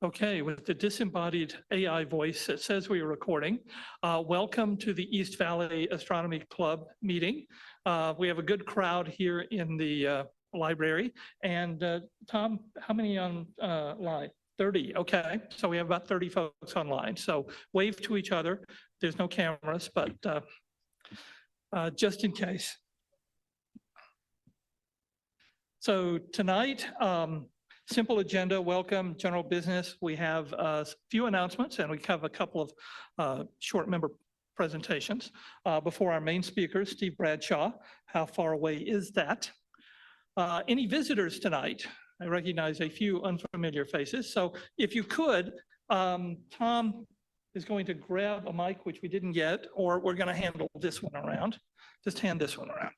Okay, with the disembodied AI voice that says we are recording, welcome to the East Valley Astronomy Club meeting. We have a good crowd here in the library. And Tom, how many on line? 30, okay. So we have about 30 folks online. So wave to each other. There's no cameras, but just in case. So tonight, simple agenda, welcome, general business. We have a few announcements and we have a couple of short member presentations before our main speaker, Steve Bradshaw. How far away is that? Any visitors tonight? I recognize a few unfamiliar faces. So if you could, Tom is going to grab a mic, which we didn't get, or we're going to handle this one around. Just hand this one around.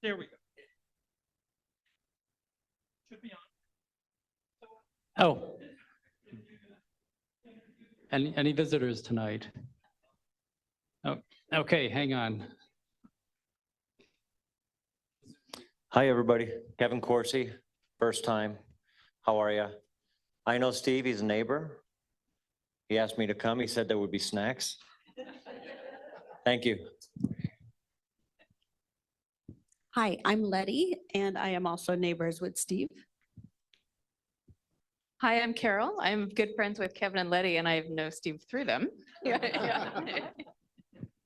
There we go. Should be on. Oh. Any visitors tonight? Oh, okay, hang on. Hi, everybody. Kevin Corsi, first time. How are you? I know Steve, he's a neighbor. He asked me to come. He said there would be snacks. Thank you. Hi, I'm Letty, and I am also neighbors with Steve. Hi, I'm Carol. I'm good friends with Kevin and Letty, and I know Steve through them. Hi,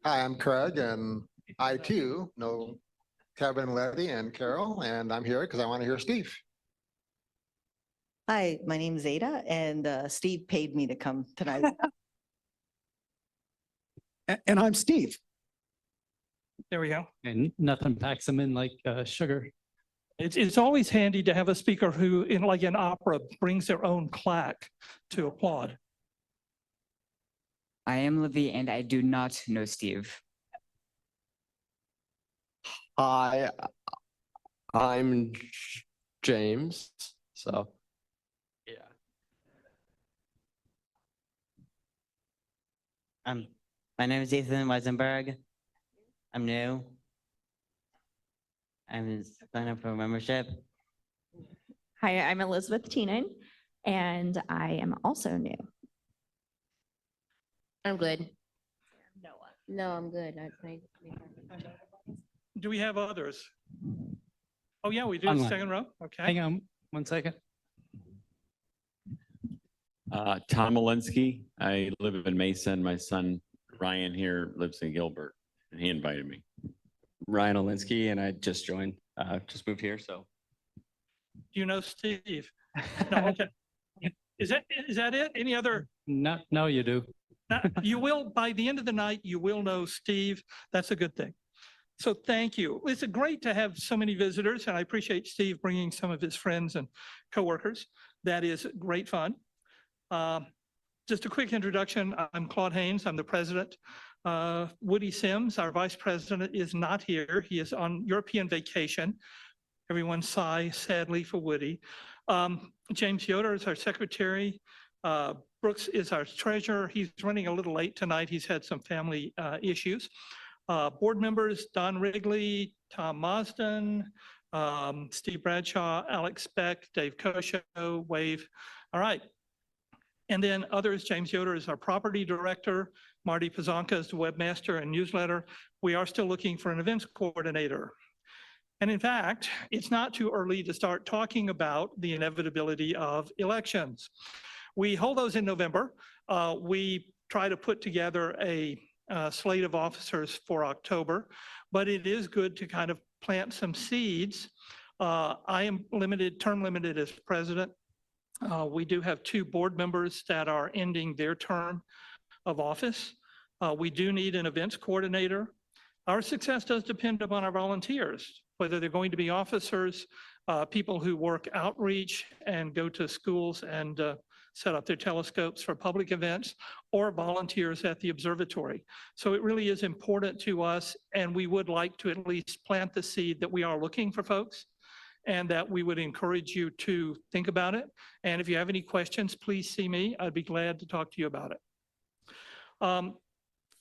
I'm Craig, and I too know Kevin, Letty, and Carol, and I'm here because I want to hear Steve. Hi, my name's Ada, and Steve paid me to come tonight. And I'm Steve. There we go. And nothing packs them in like sugar. It's always handy to have a speaker who, in like an opera, brings their own claque to applaud. I am Livy, and I do not know Steve. Hi, I'm James. So, yeah. My name is Ethan Weisenberg. I'm new. I'm signing up for membership. Hi, I'm Elizabeth Teenan, and I am also new. I'm good. No, I'm good. Do we have others? Oh, yeah, we do. Online. Second row. Okay. Hang on 1 second. Tom Alinsky. I live in Mason. My son Ryan here lives in Gilbert, and he invited me. Ryan Olinsky, and I just joined, just moved here, so. Do you know Steve? No, okay. Is that it? Any other? No, you do. You will, by the end of the night, you will know Steve. That's a good thing. So thank you. It's great to have so many visitors, and I appreciate Steve bringing some of his friends and coworkers. That is great fun. Just a quick introduction. I'm Claude Haynes. I'm the president. Woody Sims, our vice president, is not here. He is on European vacation. Everyone sigh sadly for Woody. James Yoder is our secretary. Brooks is our treasurer. He's running a little late tonight. He's had some family issues. Board members, Don Wrigley, Tom Mosden, Steve Bradshaw, Alex Beck, Dave Kosho, Wave. All right. And then others, James Yoder is our property director. Marty Pazanka is the webmaster and newsletter. We are still looking for an events coordinator. And in fact, it's not too early to start talking about the inevitability of elections. We hold those in November. We try to put together a slate of officers for October, but it is good to kind of plant some seeds. I am term limited as president. We do have 2 board members that are ending their term of office. We do need an events coordinator. Our success does depend upon our volunteers, whether they're going to be officers, people who work outreach and go to schools and set up their telescopes for public events, or volunteers at the observatory. So it really is important to us, and we would like to at least plant the seed that we are looking for folks, and that we would encourage you to think about it. And if you have any questions, please see me. I'd be glad to talk to you about it.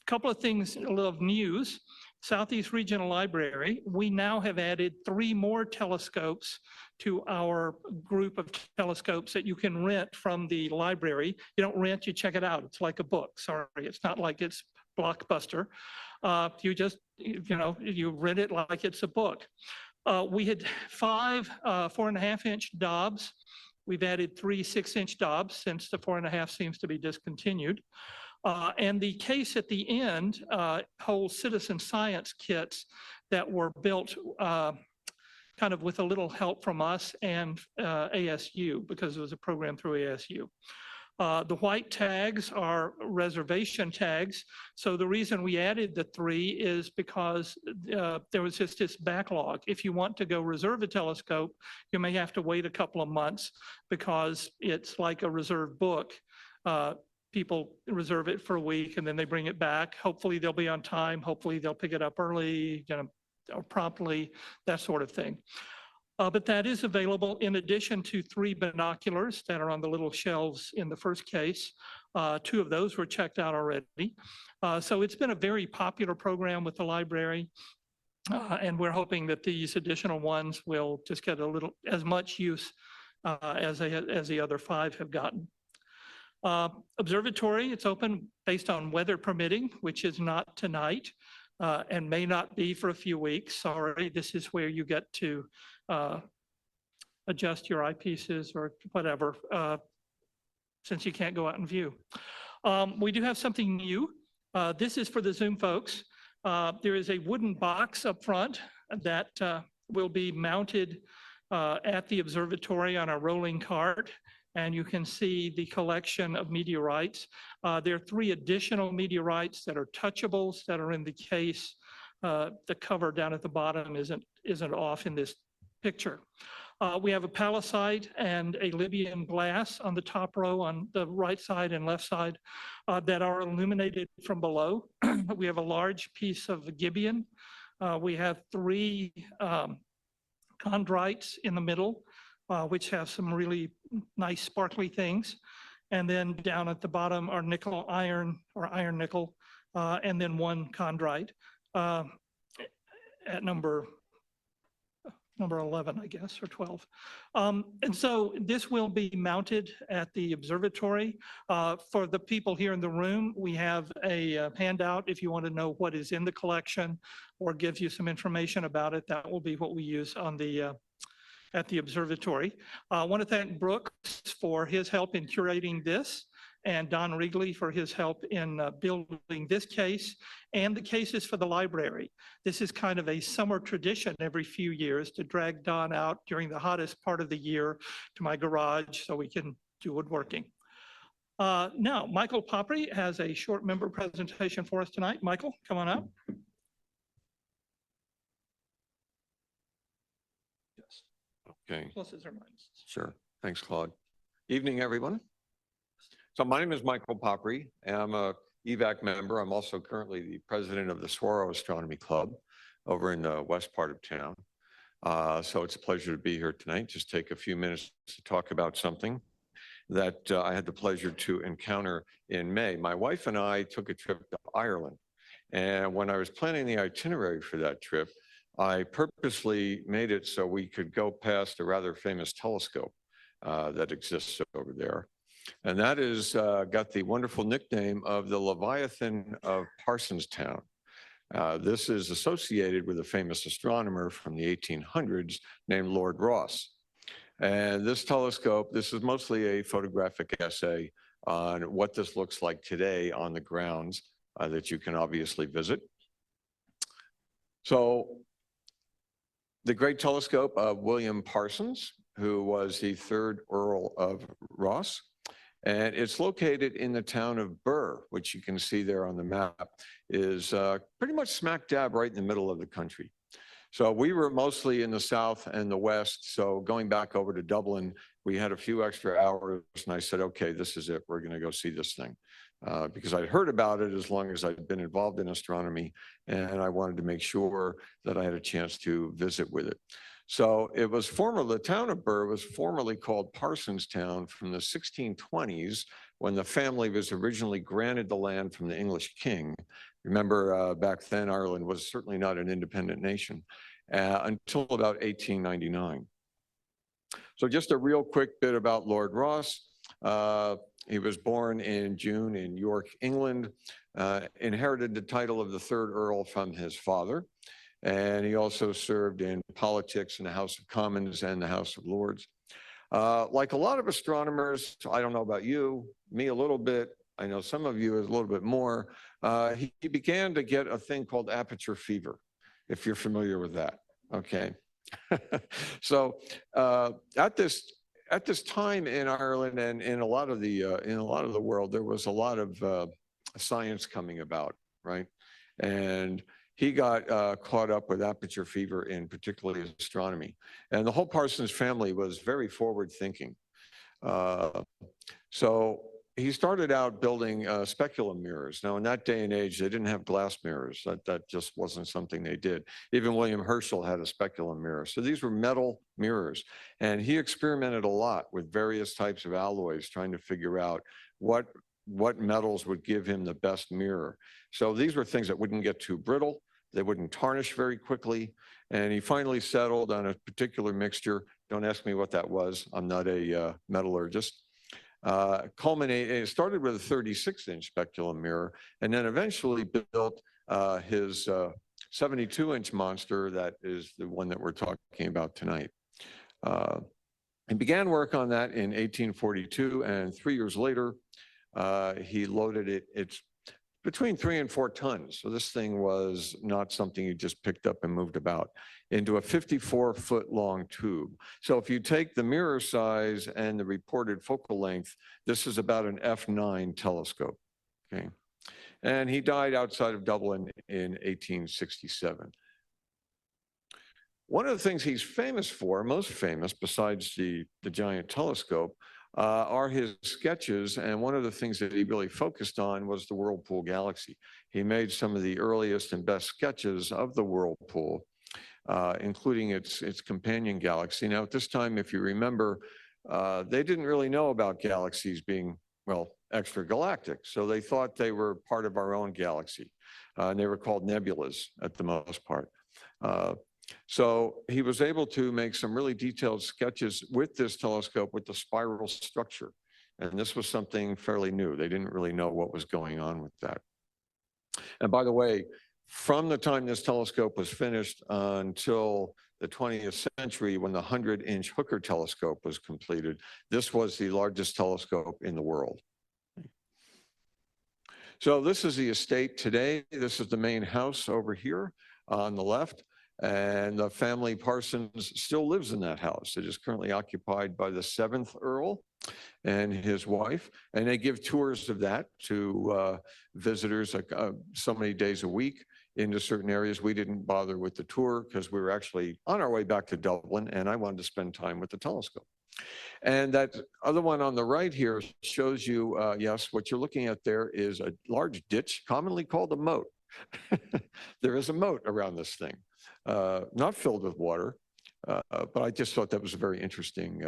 Couple of things, a little of news. Southeast Regional Library, we now have added 3 more telescopes to our group of telescopes that you can rent from the library. You don't rent, you check it out. It's like a book. Sorry, it's not like it's Blockbuster. You just, you rent it like it's a book. We had 5 4.5-inch Dobbs. We've added 3 6-inch Dobbs since the 4.5 seems to be discontinued. And the case at the end holds citizen science kits that were built kind of with a little help from us and ASU, because it was a program through ASU. The white tags are reservation tags. So the reason we added the 3 is because there was just this backlog. If you want to go reserve a telescope, you may have to wait a couple of months because it's like a reserved book. People reserve it for a week and then they bring it back. Hopefully they'll be on time. Hopefully they'll pick it up early, or promptly, that sort of thing. But that is available in addition to 3 binoculars that are on the little shelves in the first case. 2 of those were checked out already. So it's been a very popular program with the library. And we're hoping that these additional ones will just get as much use as the other 5 have gotten. Observatory, it's open based on weather permitting, which is not tonight and may not be for a few weeks. Sorry, this is where you get to adjust your eyepieces or whatever, since you can't go out and view. We do have something new. This is for the Zoom folks. There is a wooden box up front that will be mounted at the observatory on a rolling cart, and you can see the collection of meteorites. There are 3 additional meteorites that are touchables that are in the case. The cover down at the bottom isn't off in this picture. We have a palisade and a Libyan glass on the top row on the right side and left side that are illuminated from below. We have a large piece of the Gibeon. We have 3 chondrites in the middle, which have some really nice sparkly things. And then down at the bottom are nickel iron or iron nickel, and then 1 chondrite at number 11, I guess, or 12. And so this will be mounted at the observatory. For the people here in the room, we have a handout if you want to know what is in the collection or gives you some information about it. That will be what we use on the at the observatory. I want to thank Brooks for his help in curating this, and Don Wrigley for his help in building this case and the cases for the library. This is kind of a summer tradition every few years to drag Don out during the hottest part of the year to my garage so we can do woodworking. Now, Michael Poppre has a short member presentation for us tonight. Michael, come on up. Okay. Pluses or minuses. Sure. Thanks, Claude. Evening, everyone. So my name is Michael Poppre, and I'm a EVAC member. I'm also currently the president of the Saguaro Astronomy Club over in the west part of town. So it's a pleasure to be here tonight. Just take a few minutes to talk about something that I had the pleasure to encounter in May. My wife and I took a trip to Ireland. And when I was planning the itinerary for that trip, I purposely made it so we could go past a rather famous telescope that exists over there. And that is got the wonderful nickname of the Leviathan of Parsontown. This is associated with a famous astronomer from the 1800s named Lord Rosse. And this telescope, this is mostly a photographic essay on what this looks like today on the grounds that you can obviously visit. So the great telescope of William Parsons, who was the 3rd Earl of Rosse, and it's located in the town of Burr, which you can see there on the map, is pretty much smack dab right in the middle of the country. So we were mostly in the south and the west. So going back over to Dublin, we had a few extra hours and I said, okay, this is it. We're going to go see this thing. Because I'd heard about it as long as I'd been involved in astronomy, and I wanted to make sure that I had a chance to visit with it. So it was the town of Burr was formerly called Parsonstown from the 1620s, when the family was originally granted the land from the English king. Remember, back then, Ireland was certainly not an independent nation until about 1899. So just a real quick bit about Lord Ross. He was born in June in York, England, inherited the title of the third Earl from his father. And he also served in politics in the House of Commons and the House of Lords. Like a lot of astronomers, I don't know about you, me a little bit, I know some of you is a little bit more, he began to get a thing called aperture fever, if you're familiar with that, okay? So at this time in Ireland and in a lot of the world, there was a lot of science coming about, right? And he got caught up with aperture fever in particularly astronomy. And the whole Parsons family was very forward thinking. So he started out building speculum mirrors. Now, in that day and age, they didn't have glass mirrors. That just wasn't something they did. Even William Herschel had a speculum mirror. So these were metal mirrors. And he experimented a lot with various types of alloys, trying to figure out what metals would give him the best mirror. So these were things that wouldn't get too brittle. They wouldn't tarnish very quickly. And he finally settled on a particular mixture. Don't ask me what that was. I'm not a metallurgist. It started with a 36-inch speculum mirror, and then eventually built his 72-inch monster that is the one that we're talking about tonight. He began work on that in 1842, and 3 years later, he loaded it. It's between 3 and 4 tons. So this thing was not something you just picked up and moved about, into a 54-foot long tube. So if you take the mirror size and the reported focal length, this is about an F9 telescope, okay? And he died outside of Dublin in 1867. One of the things he's famous for, most famous besides the giant telescope, are his sketches. And one of the things that he really focused on was the Whirlpool galaxy. He made some of the earliest and best sketches of the Whirlpool, including its companion galaxy. Now, at this time, if you remember, they didn't really know about galaxies being, well, extragalactic. So they thought they were part of our own galaxy. And they were called nebulas at the most part. So he was able to make some really detailed sketches with this telescope with the spiral structure. And this was something fairly new. They didn't really know what was going on with that. And by the way, from the time this telescope was finished until the 20th century, when the 100-inch Hooker telescope was completed, this was the largest telescope in the world. So this is the estate today. This is the main house over here on the left. And the family Parsons still lives in that house. It is currently occupied by the 7th Earl and his wife. And they give tours of that to visitors so many days a week into certain areas. We didn't bother with the tour because we were actually on our way back to Dublin, and I wanted to spend time with the telescope. And that other one on the right here shows you, yes, what you're looking at there is a large ditch, commonly called a moat. There is a moat around this thing. Not filled with water, but I just thought that was a very interesting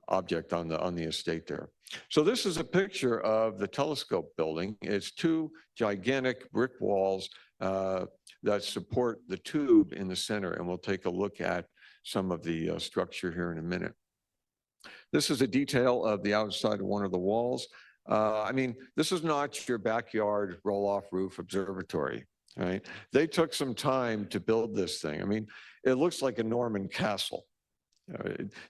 object on the estate there. So this is a picture of the telescope building. It's 2 gigantic brick walls that support the tube in the center, and we'll take a look at some of the structure here in a minute. This is a detail of the outside of one of the walls. I mean, this is not your backyard roll-off roof observatory. Right? They took some time to build this thing. I mean, it looks like a Norman castle.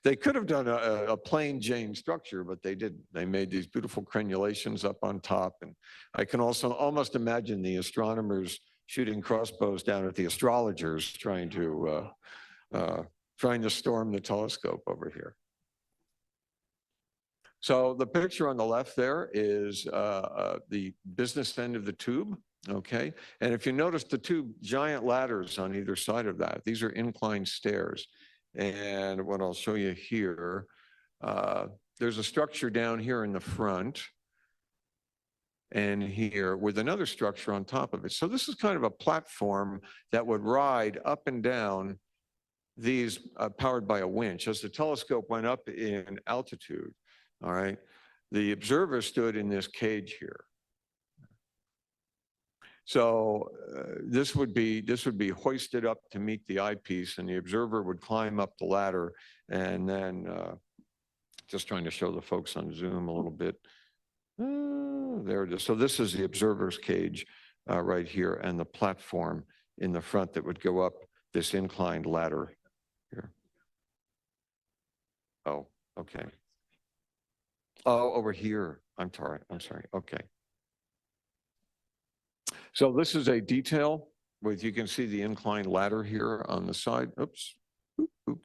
They could have done a plain Jane structure, but they didn't. They made these beautiful crenulations up on top. And I can also almost imagine the astronomers shooting crossbows down at the astrologers trying to storm the telescope over here. So the picture on the left there is the business end of the tube. Okay, and if you notice the 2 giant ladders on either side of that, these are inclined stairs. And what I'll show you here, there's a structure down here in the front and here with another structure on top of it. So this is kind of a platform that would ride up and down these powered by a winch. As the telescope went up in altitude, all right, the observer stood in this cage here. So this would be hoisted up to meet the eyepiece, and the observer would climb up the ladder, and then just trying to show the folks on Zoom a little bit. There it is. So this is the observer's cage right here, and the platform in the front that would go up this inclined ladder here. Oh, okay. Oh, over here. I'm sorry. Okay. So this is a detail with, you can see the inclined ladder here on the side. Oops. Oop, oop.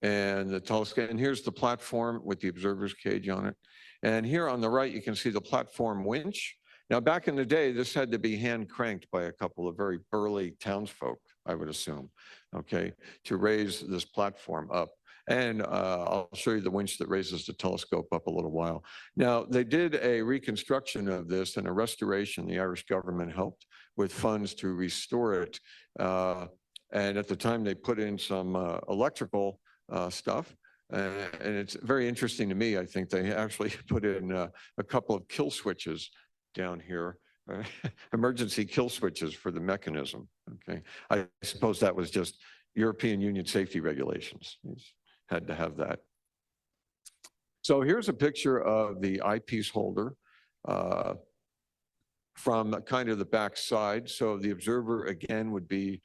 And the telescope, and here's the platform with the observer's cage on it. And here on the right, you can see the platform winch. Now, back in the day, this had to be hand cranked by a couple of very burly townsfolk, I would assume, okay, to raise this platform up. And I'll show you the winch that raises the telescope up a little while. Now, they did a reconstruction of this and a restoration. The Irish government helped with funds to restore it. And at the time, they put in some electrical stuff. And it's very interesting to me. I think they actually put in a couple of kill switches down here, emergency kill switches for the mechanism. Okay, I suppose that was just European Union safety regulations. Had to have that. So here's a picture of the eyepiece holder from kind of the back side. So the observer again would be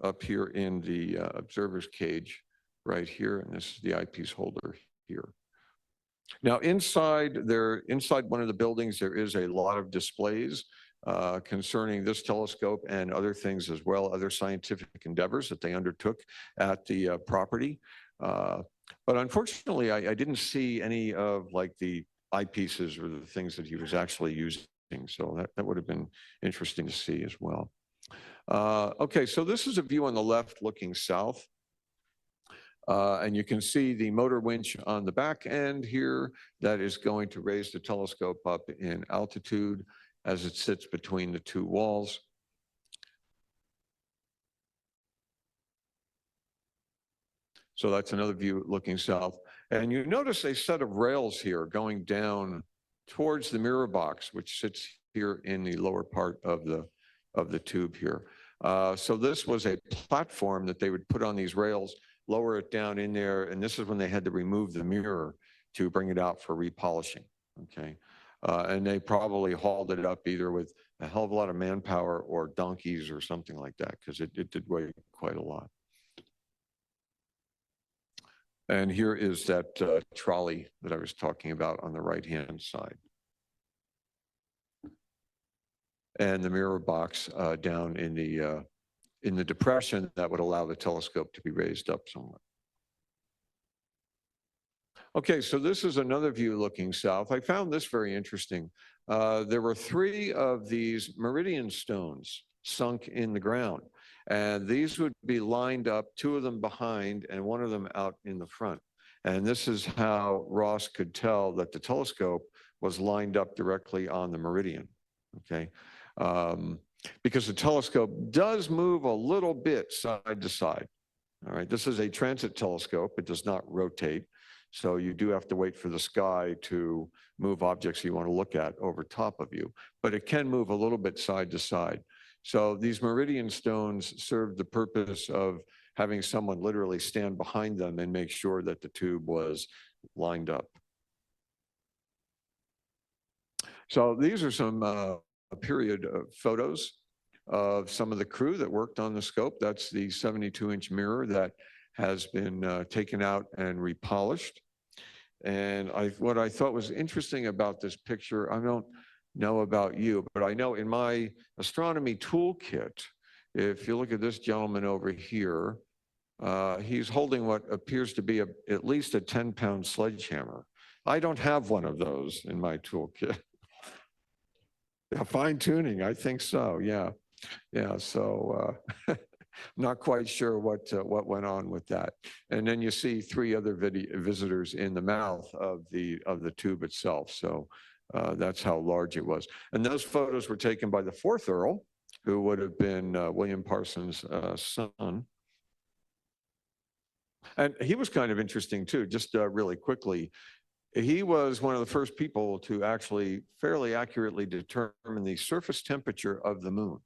up here in the observer's cage right here, and this is the eyepiece holder here. Now inside one of the buildings, there is a lot of displays concerning this telescope and other things as well, other scientific endeavors that they undertook at the property. But unfortunately, I didn't see any of like the eyepieces or the things that he was actually using. So that would have been interesting to see as well. Okay, so this is a view on the left looking south. And you can see the motor winch on the back end here that is going to raise the telescope up in altitude as it sits between the two walls. So that's another view looking south. And you notice a set of rails here going down towards the mirror box, which sits here in the lower part of the tube here. So this was a platform that they would put on these rails, lower it down in there, and this is when they had to remove the mirror to bring it out for repolishing, okay? And they probably hauled it up either with a hell of a lot of manpower or donkeys or something like that, because it did weigh quite a lot. And here is that trolley that I was talking about on the right-hand side. And the mirror box down in the depression that would allow the telescope to be raised up somewhat. Okay, so this is another view looking south. I found this very interesting. There were 3 of these meridian stones sunk in the ground. And these would be lined up, 2 of them behind and 1 of them out in the front. And this is how Ross could tell that the telescope was lined up directly on the meridian, okay? Because the telescope does move a little bit side to side, all right? This is a transit telescope. It does not rotate. So you do have to wait for the sky to move objects you want to look at over top of you, but it can move a little bit side to side. So these meridian stones serve the purpose of having someone literally stand behind them and make sure that the tube was lined up. So these are some period photos of some of the crew that worked on the scope. That's the 72-inch mirror that has been taken out and repolished. And what I thought was interesting about this picture, I don't know about you, but I know in my astronomy toolkit, if you look at this gentleman over here, he's holding what appears to be at least a 10-pound sledgehammer. I don't have one of those in my toolkit. Yeah, fine tuning, I think so, yeah. Yeah, so not quite sure what went on with that. And then you see 3 other visitors in the mouth of the tube itself. So that's how large it was. And those photos were taken by the 4th Earl, who would have been William Parsons' son. And he was kind of interesting too, just really quickly. he was one of the first people to actually fairly accurately determine the surface temperature of the moon.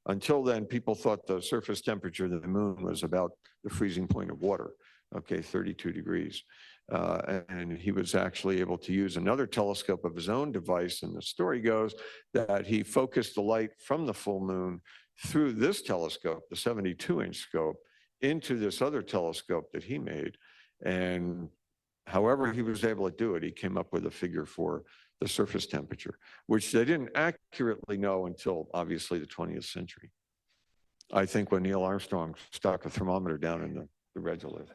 Until then, people thought the surface temperature of the moon was about the freezing point of water, okay, 32 degrees. And he was actually able to use another telescope of his own device. And the story goes that he focused the light from the full moon through this telescope, the 72-inch scope, into this other telescope that he made. And however he was able to do it, he came up with a figure for the surface temperature, which they didn't accurately know until obviously the 20th century. I think when Neil Armstrong stuck a thermometer down in the regolith.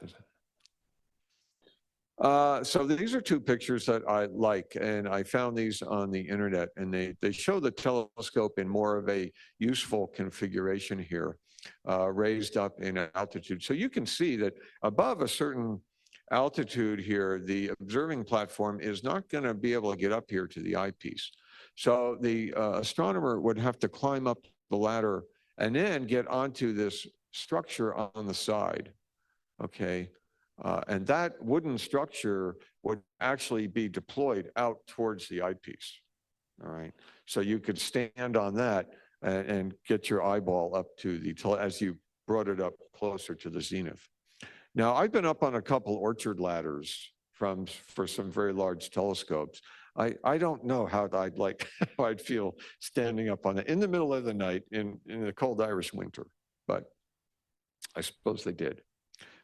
So these are two pictures that I like, and I found these on the internet, and they show the telescope in more of a useful configuration here, raised up in altitude. So you can see that above a certain altitude here, the observing platform is not going to be able to get up here to the eyepiece. So the astronomer would have to climb up the ladder and then get onto this structure on the side, okay? And that wooden structure would actually be deployed out towards the eyepiece, all right? So you could stand on that and get your eyeball up to the, as you brought it up closer to the zenith. Now, I've been up on a couple orchard ladders for some very large telescopes. I don't know how how I'd feel standing up on it in the middle of the night in the cold Irish winter, but I suppose they did.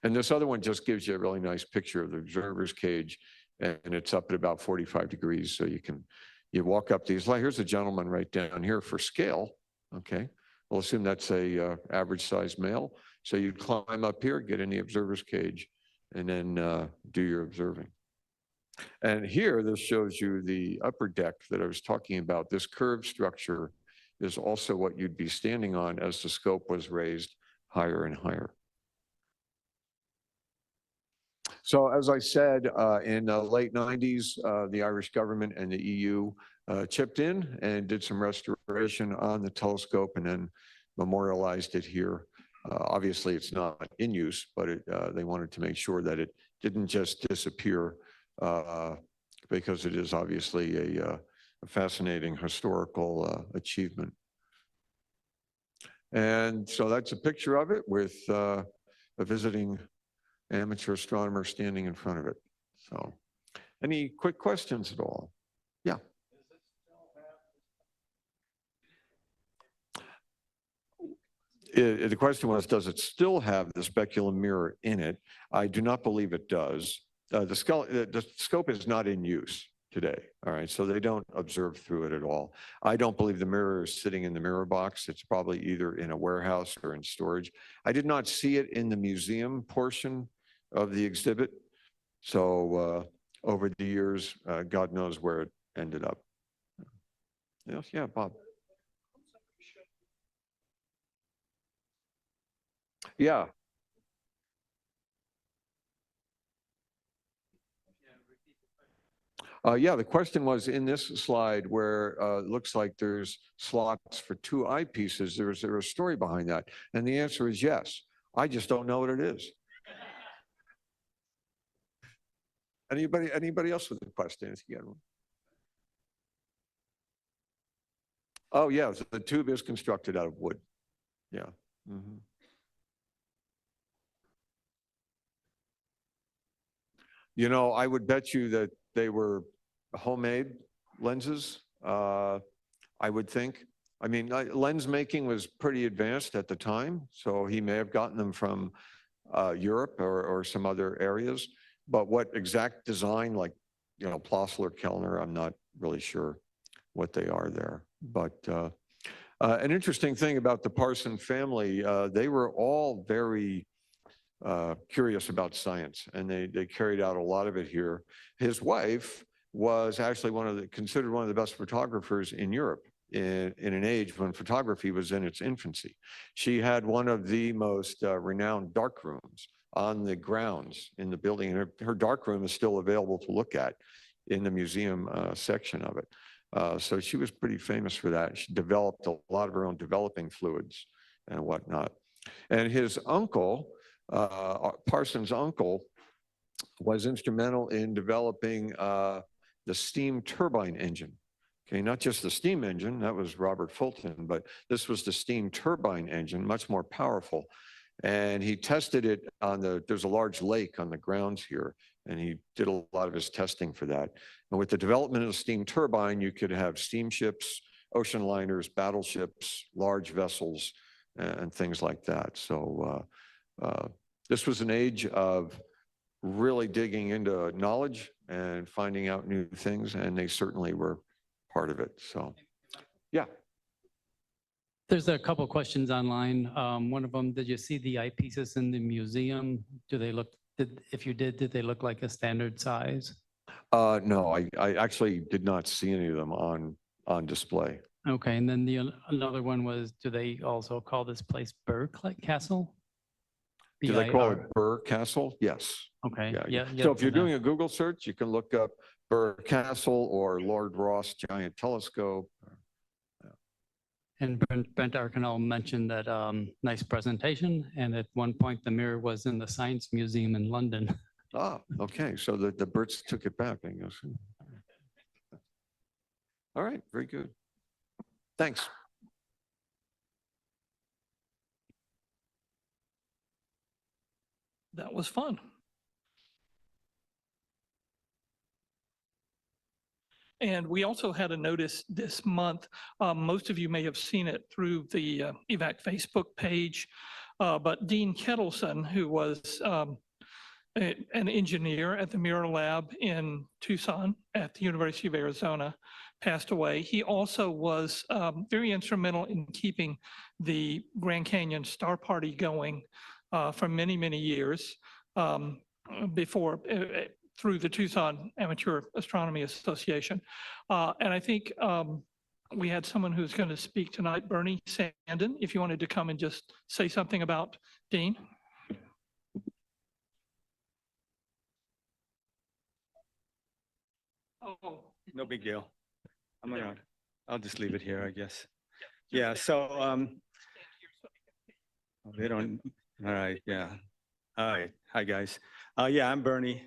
And this other one just gives you a really nice picture of the observer's cage, and it's up at about 45 degrees. So you walk up these, here's a gentleman right down here for scale, okay? We'll assume that's a average size male. So you climb up here, get in the observer's cage, and then do your observing. And here, this shows you the upper deck that I was talking about. This curved structure is also what you'd be standing on as the scope was raised higher and higher. So as I said, in the late 90s, the Irish government and the EU chipped in and did some restoration on the telescope and then memorialized it here. Obviously, it's not in use, but they wanted to make sure that it didn't just disappear because it is obviously a fascinating historical achievement. And so that's a picture of it with a visiting amateur astronomer standing in front of it. So any quick questions at all? Yeah. The question was, does it still have the speculum mirror in it? I do not believe it does. The scope is not in use today, all right? So they don't observe through it at all. I don't believe the mirror is sitting in the mirror box. It's probably either in a warehouse or in storage. I did not see it in the museum portion of the exhibit. So over the years, God knows where it ended up. Yes, yeah, Bob. Yeah. Yeah, the question was in this slide where it looks like there's slots for two eyepieces. Is there a story behind that? And the answer is yes. I just don't know what it is. Anybody else with a question? Oh, yeah, so the tube is constructed out of wood. Yeah. Mm-hmm. You know, I would bet you that they were homemade lenses, I would think. I mean, lens making was pretty advanced at the time, so he may have gotten them from Europe or some other areas. But what exact design, like, you know, Plossl or Kellner, I'm not really sure what they are there. But an interesting thing about the Parson family, they were all very curious about science, and they carried out a lot of it here. His wife was actually considered one of the best photographers in Europe in an age when photography was in its infancy. She had one of the most renowned dark rooms on the grounds in the building. And her dark room is still available to look at in the museum section of it. So she was pretty famous for that. She developed a lot of her own developing fluids and whatnot. And his uncle, Parson's uncle, was instrumental in developing the steam turbine engine. Okay, not just the steam engine, that was Robert Fulton, but this was the steam turbine engine, much more powerful. And he tested it on there's a large lake on the grounds here, and he did a lot of his testing for that. And with the development of the steam turbine, you could have steamships, ocean liners, battleships, large vessels, and things like that. So this was an age of really digging into knowledge and finding out new things, and they certainly were part of it. So, yeah. There's a couple questions online. One of them, did you see the eyepieces in the museum? Do they look, if you did they look like a standard size? No, I actually did not see any of them on display. Okay, and then another one was, do they also call this place Burr Castle? Do they call it BIR. Burr Castle? Yes. Okay, Yeah. yeah. So if you're doing a Google search, you can look up Burr Castle or Lord Ross Giant Telescope. And Brent Arkinall mentioned that nice presentation, and at one point the mirror was in the Science Museum in London. Ah, okay. So the Brits took it back, I guess. All right, very good. Thanks. That was fun. And we also had a notice this month. Most of you may have seen it through the EVAC Facebook page, but Dean Ketelson, who was an engineer at the Mirror Lab in Tucson at the University of Arizona, passed away. He also was very instrumental in keeping the Grand Canyon Star Party going for many, many years before through the Tucson Amateur Astronomy Association. And I think we had someone who's going to speak tonight, Bernie Sanden, if you wanted to come and just say something about Dean. Oh, no big deal. I'll just leave it here, I guess. Yeah, so, they don't, all right, yeah. Hi, guys. Yeah, I'm Bernie.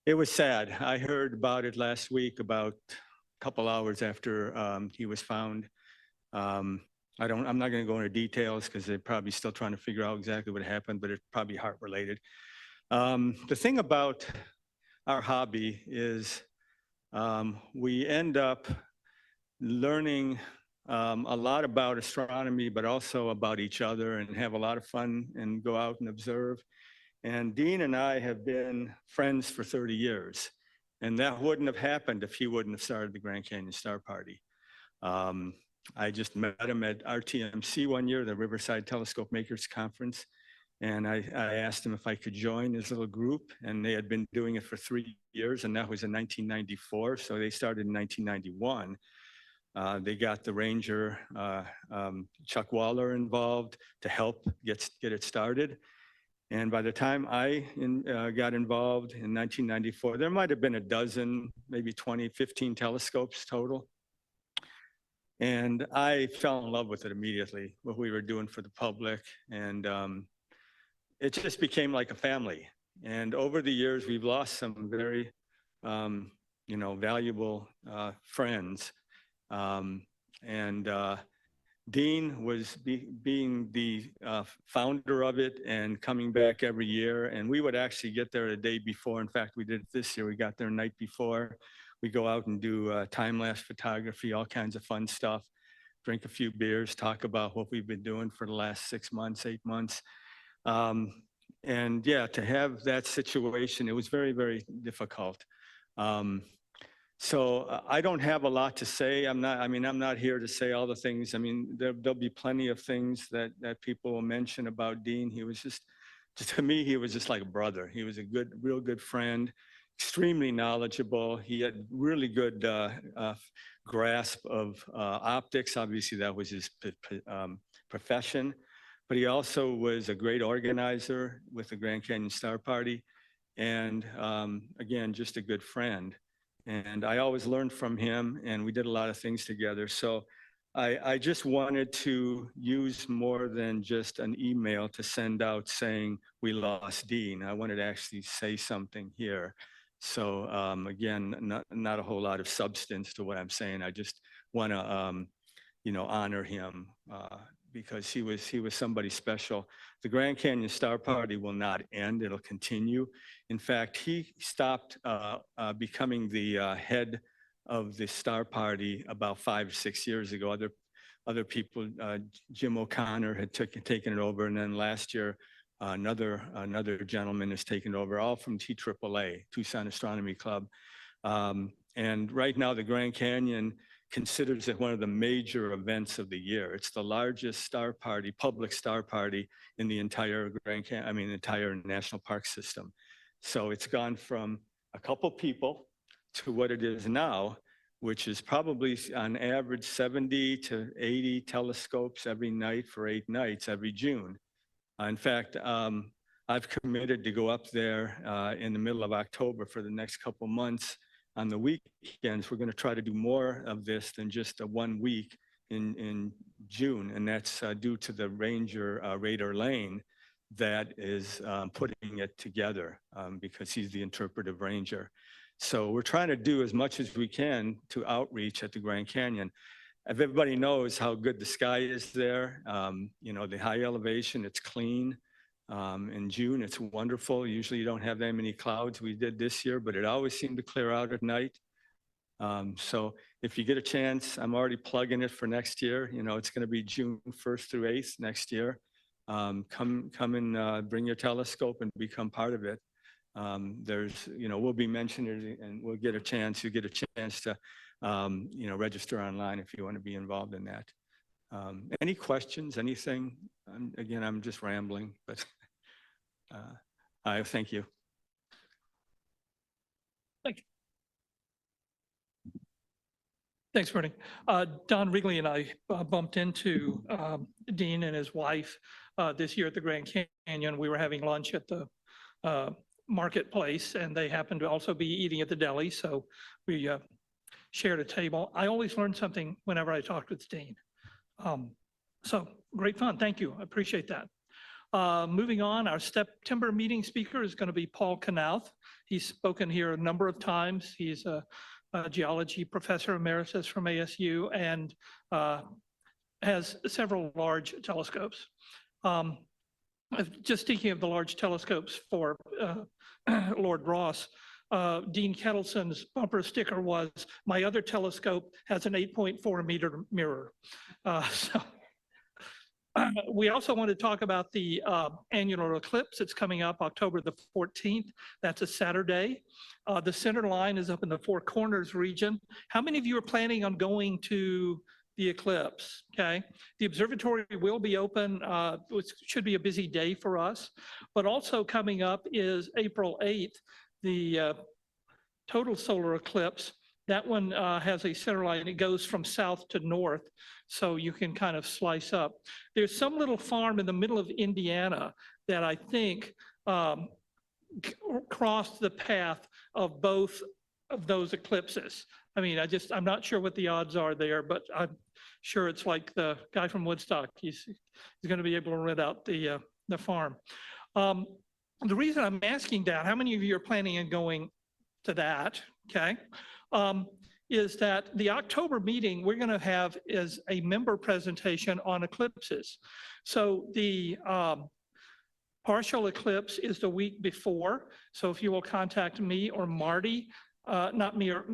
It was sad. I heard about it last week, about a couple hours after he was found. I'm not going to go into details because they're probably still trying to figure out exactly what happened, but it's probably heart related. The thing about our hobby is we end up learning a lot about astronomy, but also about each other, and have a lot of fun and go out and observe. And Dean and I have been friends for 30 years. And that wouldn't have happened if he wouldn't have started the Grand Canyon Star Party. I just met him at RTMC one year, the Riverside Telescope Makers Conference. And I asked him if I could join his little group, and they had been doing it for 3 years, and that was in 1994. So they started in 1991. They got the ranger, Chuck Waller, involved to help get it started. And by the time I got involved in 1994, there might have been a dozen, maybe 20, 15 telescopes total. And I fell in love with it immediately, what we were doing for the public. And it just became like a family. And over the years, we've lost some very, valuable friends. Dean was being the founder of it and coming back every year. And we would actually get there a day before. In fact, we did it this year. We got there a night before. We go out and do time-lapse photography, all kinds of fun stuff, drink a few beers, talk about what we've been doing for the last 6 months, 8 months. And yeah, to have that situation, it was very, very difficult. So I don't have a lot to say. I'm not here to say all the things. I mean, there'll be plenty of things that people will mention about Dean. He was just to me, he was just like a brother. He was a real good friend, extremely knowledgeable. He had really good grasp of optics. Obviously, that was his profession. But he also was a great organizer with the Grand Canyon Star Party. And again, just a good friend. And I always learned from him, and we did a lot of things together. So I just wanted to use more than just an email to send out saying we lost Dean. I wanted to actually say something here. So again, not a whole lot of substance to what I'm saying. I just want to, honor him because he was somebody special. The Grand Canyon Star Party will not end. It'll continue. In fact, he stopped becoming the head of the Star Party about 5 or 6 years ago. Other people, Jim O'Connor had taken it over, and then last year, another gentleman has taken over, all from TAAA, Tucson Astronomy Club. And right now, the Grand Canyon considers it one of the major events of the year. It's the largest star party, public star party in the entire entire national park system. So it's gone from a couple people to what it is now, which is probably on average 70 to 80 telescopes every night for 8 nights every June. In fact, I've committed to go up there in the middle of October for the next couple months. On the weekends, we're going to try to do more of this than just a 1 week in June, and that's due to the ranger, Raider Lane, that is putting it together because he's the interpretive ranger. So we're trying to do as much as we can to outreach at the Grand Canyon. If everybody knows how good the sky is there, the high elevation, it's clean. In June, it's wonderful. Usually you don't have that many clouds. We did this year, but it always seemed to clear out at night. So if you get a chance, I'm already plugging it for next year. It's going to be June 1st through 8th next year. Come and bring your telescope and become part of it. We'll be mentioning it and we'll get a chance. You get a chance to, register online if you want to be involved in that. Any questions, anything? Again, I'm just rambling, but I thank you. Thank you. Thanks, Bernie. Don Wrigley and I bumped into Dean and his wife this year at the Grand Canyon. We were having lunch at the marketplace, and they happened to also be eating at the deli, so we shared a table. I always learn something whenever I talk with Dean. So great fun. Thank you. I appreciate that. Moving on, our September meeting speaker is going to be Paul Knauth. He's spoken here a number of times. He's a geology professor emeritus from ASU and has several large telescopes. Just thinking of the large telescopes for Lord Ross, Dean Ketelson's bumper sticker was, "My other telescope has an 8.4 meter mirror." We also want to talk about the annular eclipse. It's coming up October the 14th. That's a Saturday. The center line is up in the Four Corners region. How many of you are planning on going to the eclipse? Okay. The observatory will be open, which should be a busy day for us. But also coming up is April 8th, the total solar eclipse. That one has a center line. It goes from south to north, so you can kind of slice up. There's some little farm in the middle of Indiana that I think crossed the path of both of those eclipses. I mean, I'm not sure what the odds are there, but I'm sure it's like the guy from Woodstock. He's going to be able to rent out the farm. The reason I'm asking that, how many of you are planning on going to that? Okay. Is that the October meeting we're going to have is a member presentation on eclipses. So the partial eclipse is the week before. So if you will contact me or Marty, not me or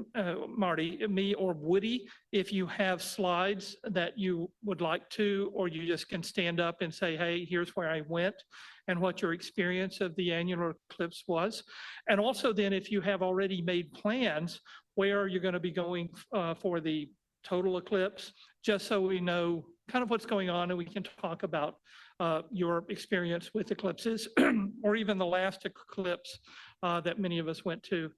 Marty, me or Woody, if you have slides that you would like to, or you just can stand up and say, hey, here's where I went and what your experience of the annular eclipse was. And also then if you have already made plans, where you're going to be going for the total eclipse, just so we know kind of what's going on and we can talk about your experience with eclipses or even the last eclipse that many of us went to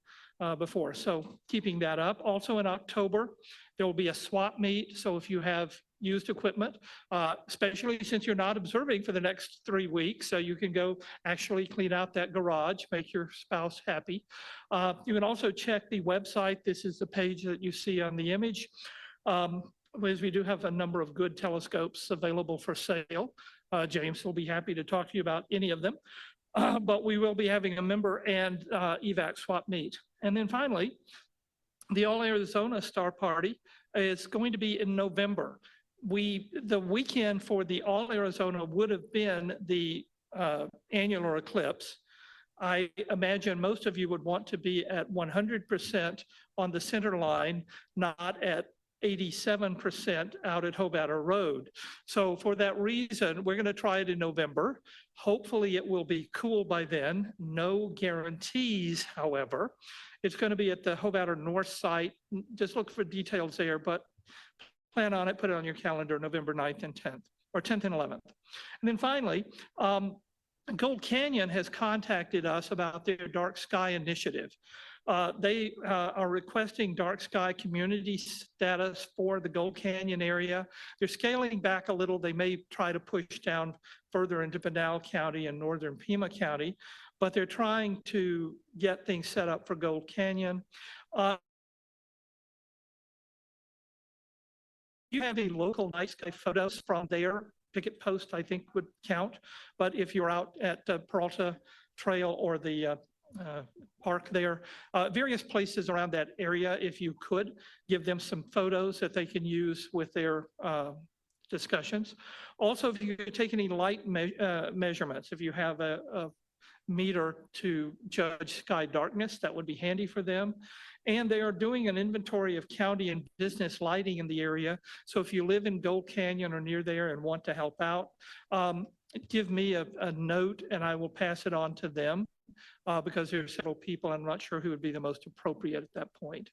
before. So keeping that up. Also in October, there will be a swap meet. So if you have used equipment, especially since you're not observing for the next 3 weeks, so you can go actually clean out that garage, make your spouse happy. You can also check the website. This is the page that you see on the image. is we do have a number of good telescopes available for sale. James will be happy to talk to you about any of them. But we will be having a member and EVAC swap meet. And then finally, the All Arizona Star Party is going to be in November. The weekend for the All Arizona would have been the annular eclipse. I imagine most of you would want to be at 100% on the center line, not at 87% out at Hobatter Road. So for that reason, we're going to try it in November. Hopefully it will be cool by then. No guarantees, however. It's going to be at the Hobatter North site. Just look for details there, but plan on it, put it on your calendar, November 9th and 10th, or 10th and 11th. And then finally, Gold Canyon has contacted us about their dark sky initiative. They are requesting dark sky community status for the Gold Canyon area. They're scaling back a little. They may try to push down further into Pinal County and northern Pima County, but they're trying to get things set up for Gold Canyon. You have any local night sky photos from there? Picket post, I think, would count. But if you're out at Peralta Trail or the park there, various places around that area, if you could give them some photos that they can use with their discussions. Also, if you could take any light measurements, if you have a meter to judge sky darkness, that would be handy for them. And they are doing an inventory of county and business lighting in the area. So if you live in Gold Canyon or near there and want to help out, give me a note and I will pass it on to them because there are several people. I'm not sure who would be the most appropriate at that point.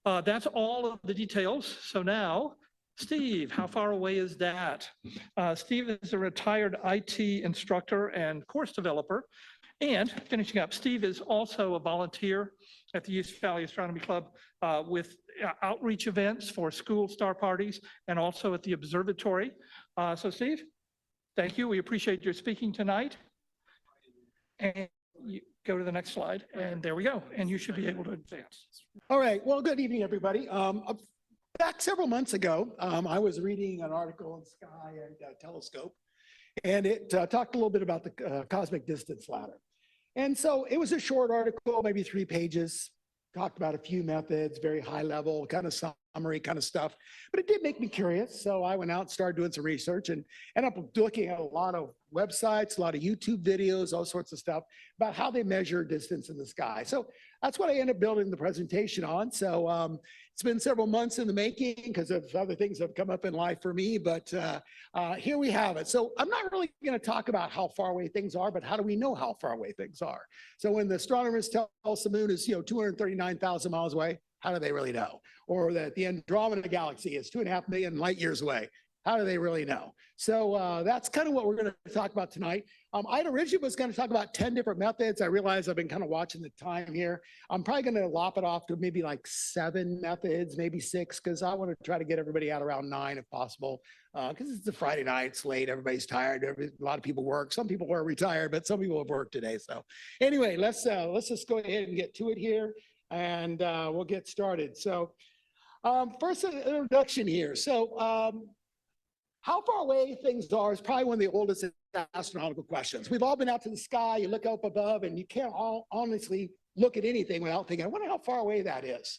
That's all of the details. So now, Steve, how far away is that? Steve is a retired IT instructor and course developer. And finishing up, Steve is also a volunteer at the East Valley Astronomy Club with outreach events for school star parties and also at the observatory. So Steve, thank you. We appreciate your speaking tonight. And you go to the next slide and there we go. And you should be able to advance. All right. Well, good evening, everybody. Back several months ago, I was reading an article in Sky and Telescope, and it talked a little bit about the cosmic distance ladder. And so it was a short article, maybe 3 pages, talked about a few methods, very high level, kind of summary kind of stuff. But it did make me curious. So I went out and started doing some research and ended up looking at a lot of websites, a lot of YouTube videos, all sorts of stuff about how they measure distance in the sky. So that's what I ended up building the presentation on. So it's been several months in the making because of other things that have come up in life for me, but here we have it. So I'm not really going to talk about how far away things are, but how do we know how far away things are? So when the astronomers tell us the moon is 239,000 miles away, how do they really know? Or that the Andromeda galaxy is 2.5 million light years away. How do they really know? So that's kind of what we're going to talk about tonight. I originally was going to talk about 10 different methods. I realize I've been kind of watching the time here. I'm probably going to lop it off to maybe like 7 methods, maybe 6, because I want to try to get everybody out around 9 if possible. Because it's a Friday night, it's late, everybody's tired. A lot of people work. Some people are retired, but some people have worked today. So anyway, let's just go ahead and get to it here, and we'll get started. So first, an introduction here. So how far away things are is probably one of the oldest astronomical questions. We've all been out to the sky, you look up above, and you can't all honestly look at anything without thinking, I wonder how far away that is.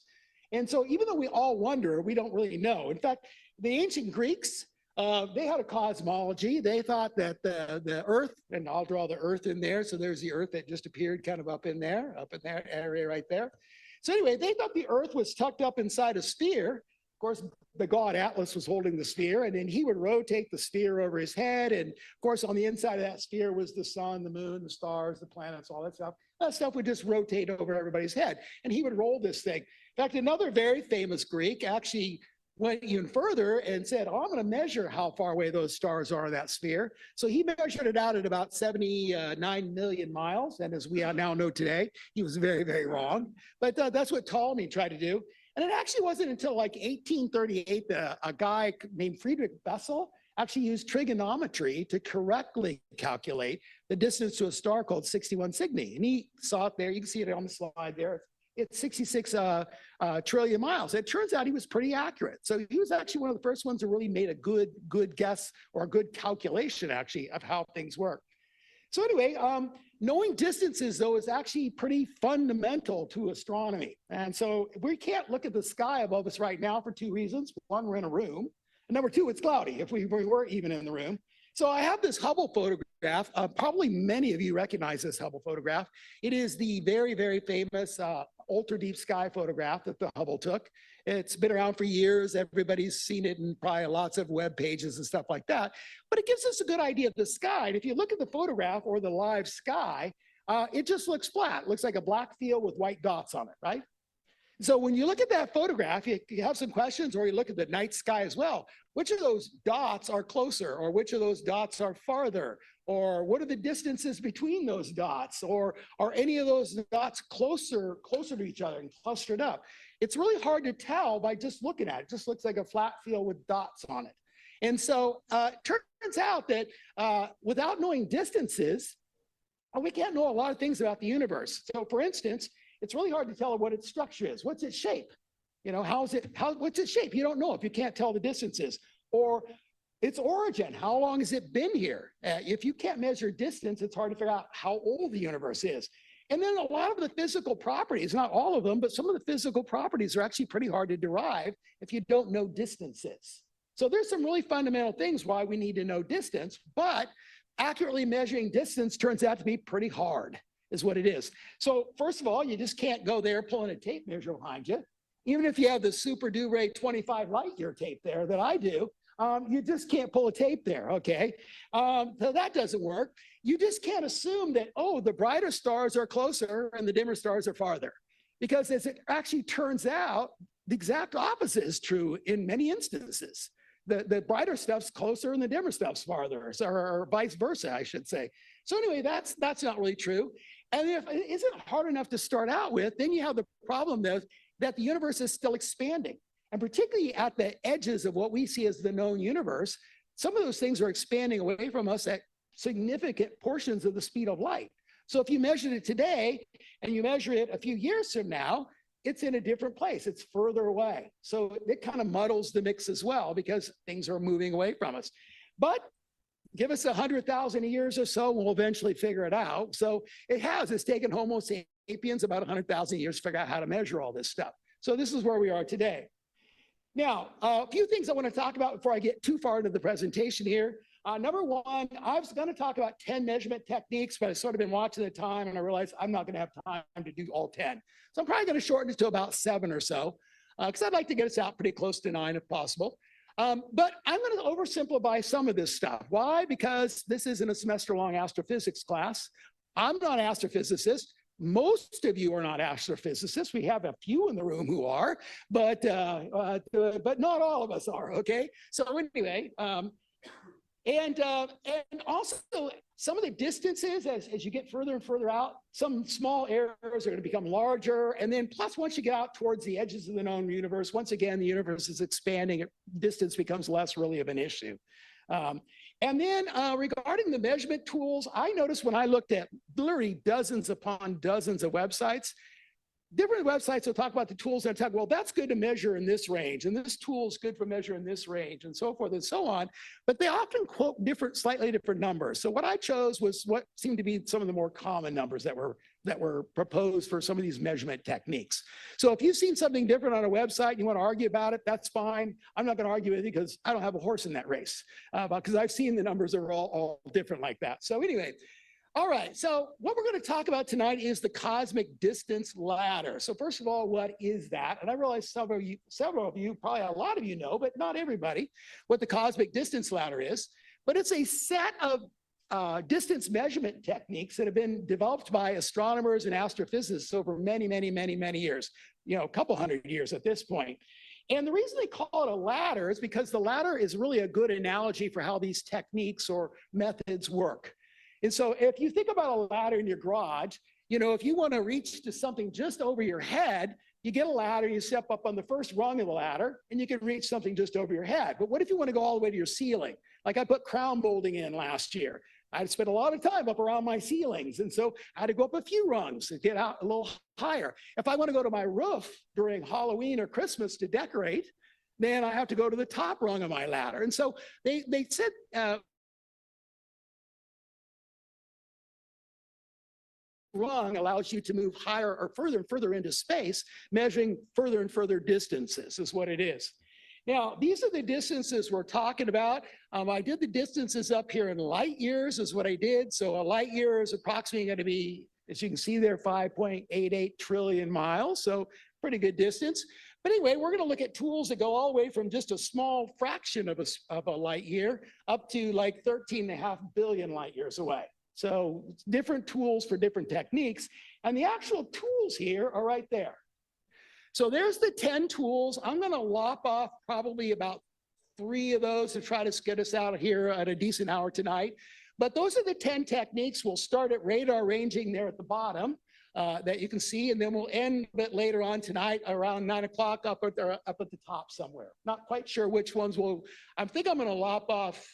And so even though we all wonder, we don't really know. In fact, the ancient Greeks, they had a cosmology. They thought that the Earth, and I'll draw the Earth in there, so there's the Earth that just appeared kind of up in that area right there. So anyway, they thought the Earth was tucked up inside a sphere. Of course, the god Atlas was holding the sphere, and then he would rotate the sphere over his head. And of course, on the inside of that sphere was the sun, the moon, the stars, the planets, all that stuff. That stuff would just rotate over everybody's head, and he would roll this thing. In fact, another very famous Greek actually went even further and said, oh, I'm going to measure how far away those stars are in that sphere. So he measured it out at about 79 million miles. And as we now know today, he was very, very wrong. But that's what Ptolemy tried to do. And it actually wasn't until like 1838 that a guy named Friedrich Bessel actually used trigonometry to correctly calculate the distance to a star called 61 Cygni. And he saw it there. You can see it on the slide there. it's 66 trillion miles. It turns out he was pretty accurate. So he was actually one of the first ones who really made a good guess or a good calculation actually of how things work. So anyway, knowing distances though is actually pretty fundamental to astronomy. And so we can't look at the sky above us right now for two reasons. One, we're in a room. And number two, it's cloudy if we were even in the room. So I have this Hubble photograph. Probably many of you recognize this Hubble photograph. It is the very, very famous ultra deep sky photograph that the Hubble took. It's been around for years. Everybody's seen it in probably lots of web pages and stuff like that. But it gives us a good idea of the sky. And if you look at the photograph or the live sky, it just looks flat. It looks like a black field with white dots on it, right? So when you look at that photograph, you have some questions, or you look at the night sky as well. Which of those dots are closer, or which of those dots are farther? Or what are the distances between those dots? Or are any of those dots closer to each other and clustered up? It's really hard to tell by just looking at it. It just looks like a flat field with dots on it. And so it turns out that without knowing distances, we can't know a lot of things about the universe. So for instance, it's really hard to tell what its structure is. What's its shape? You know, what's its shape? You don't know if you can't tell the distances. Or its origin, how long has it been here? If you can't measure distance, it's hard to figure out how old the universe is. And then a lot of the physical properties, not all of them, but some of the physical properties are actually pretty hard to derive if you don't know distances. So there's some really fundamental things why we need to know distance, but accurately measuring distance turns out to be pretty hard, is what it is. So first of all, you just can't go there pulling a tape measure behind you. Even if you have the Super Dure 25 light year tape there that I do, you just can't pull a tape there, okay? So that doesn't work. You just can't assume that, oh, the brighter stars are closer and the dimmer stars are farther. Because as it actually turns out, the exact opposite is true in many instances. The brighter stuff's closer and the dimmer stuff's farther, or vice versa, I should say. So anyway, that's not really true. And if it isn't hard enough to start out with, then you have the problem that the universe is still expanding. And particularly at the edges of what we see as the known universe, some of those things are expanding away from us at significant portions of the speed of light. So if you measured it today and you measure it a few years from now, it's in a different place. It's further away. So it kind of muddles the mix as well because things are moving away from us. But give us 100,000 years or so, we'll eventually figure it out. So it's taken Homo sapiens about 100,000 years to figure out how to measure all this stuff. So this is where we are today. Now, a few things I want to talk about before I get too far into the presentation here. Number one, I was going to talk about 10 measurement techniques, but I've sort of been watching the time and I realized I'm not going to have time to do all 10. So I'm probably going to shorten it to about 7 or so, because I'd like to get us out pretty close to 9 if possible. But I'm going to oversimplify some of this stuff. Why? Because this isn't a semester-long astrophysics class. I'm not an astrophysicist. Most of you are not astrophysicists. We have a few in the room who are, but not all of us are, okay? So anyway, and also some of the distances as you get further and further out, some small errors are going to become larger. And then plus once you get out towards the edges of the known universe, once again, the universe is expanding, distance becomes less really of an issue. And then regarding the measurement tools, I noticed when I looked at literally dozens upon dozens of websites, different websites will talk about the tools and talk, well, that's good to measure in this range, and this tool is good for measure in this range, and so forth and so on. But they often quote slightly different numbers. So what I chose was what seemed to be some of the more common numbers that were proposed for some of these measurement techniques. So if you've seen something different on a website and you want to argue about it, that's fine. I'm not going to argue with you because I don't have a horse in that race, because I've seen the numbers are all different like that. So anyway, all right, so what we're going to talk about tonight is the cosmic distance ladder. So first of all, what is that? And I realize several of you, probably a lot of you know, but not everybody, what the cosmic distance ladder is. But it's a set of distance measurement techniques that have been developed by astronomers and astrophysicists over many, many, many, many years, a couple hundred years at this point. And the reason they call it a ladder is because the ladder is really a good analogy for how these techniques or methods work. And so if you think about a ladder in your garage, if you want to reach to something just over your head, you get a ladder, you step up on the first rung of the ladder, and you can reach something just over your head. But what if you want to go all the way to your ceiling? Like I put crown molding in last year. I had to spend a lot of time up around my ceilings. And so I had to go up a few rungs to get out a little higher. If I want to go to my roof during Halloween or Christmas to decorate, then I have to go to the top rung of my ladder. And so they said, rung allows you to move higher or further and further into space, measuring further and further distances is what it is. Now, these are the distances we're talking about. I did the distances up here in light years is what I did. So a light year is approximately going to be, as you can see there, 5.88 trillion miles. So pretty good distance. But anyway, we're going to look at tools that go all the way from just a small fraction of a light year up to like 13.5 billion light years away. So different tools for different techniques. And the actual tools here are right there. So there's the 10 tools. I'm going to lop off probably about 3 of those to try to get us out of here at a decent hour tonight. But those are the 10 techniques. We'll start at radar ranging there at the bottom that you can see, and then we'll end a bit later on tonight around 9 o'clock up at the top somewhere. Not quite sure which ones I think I'm going to lop off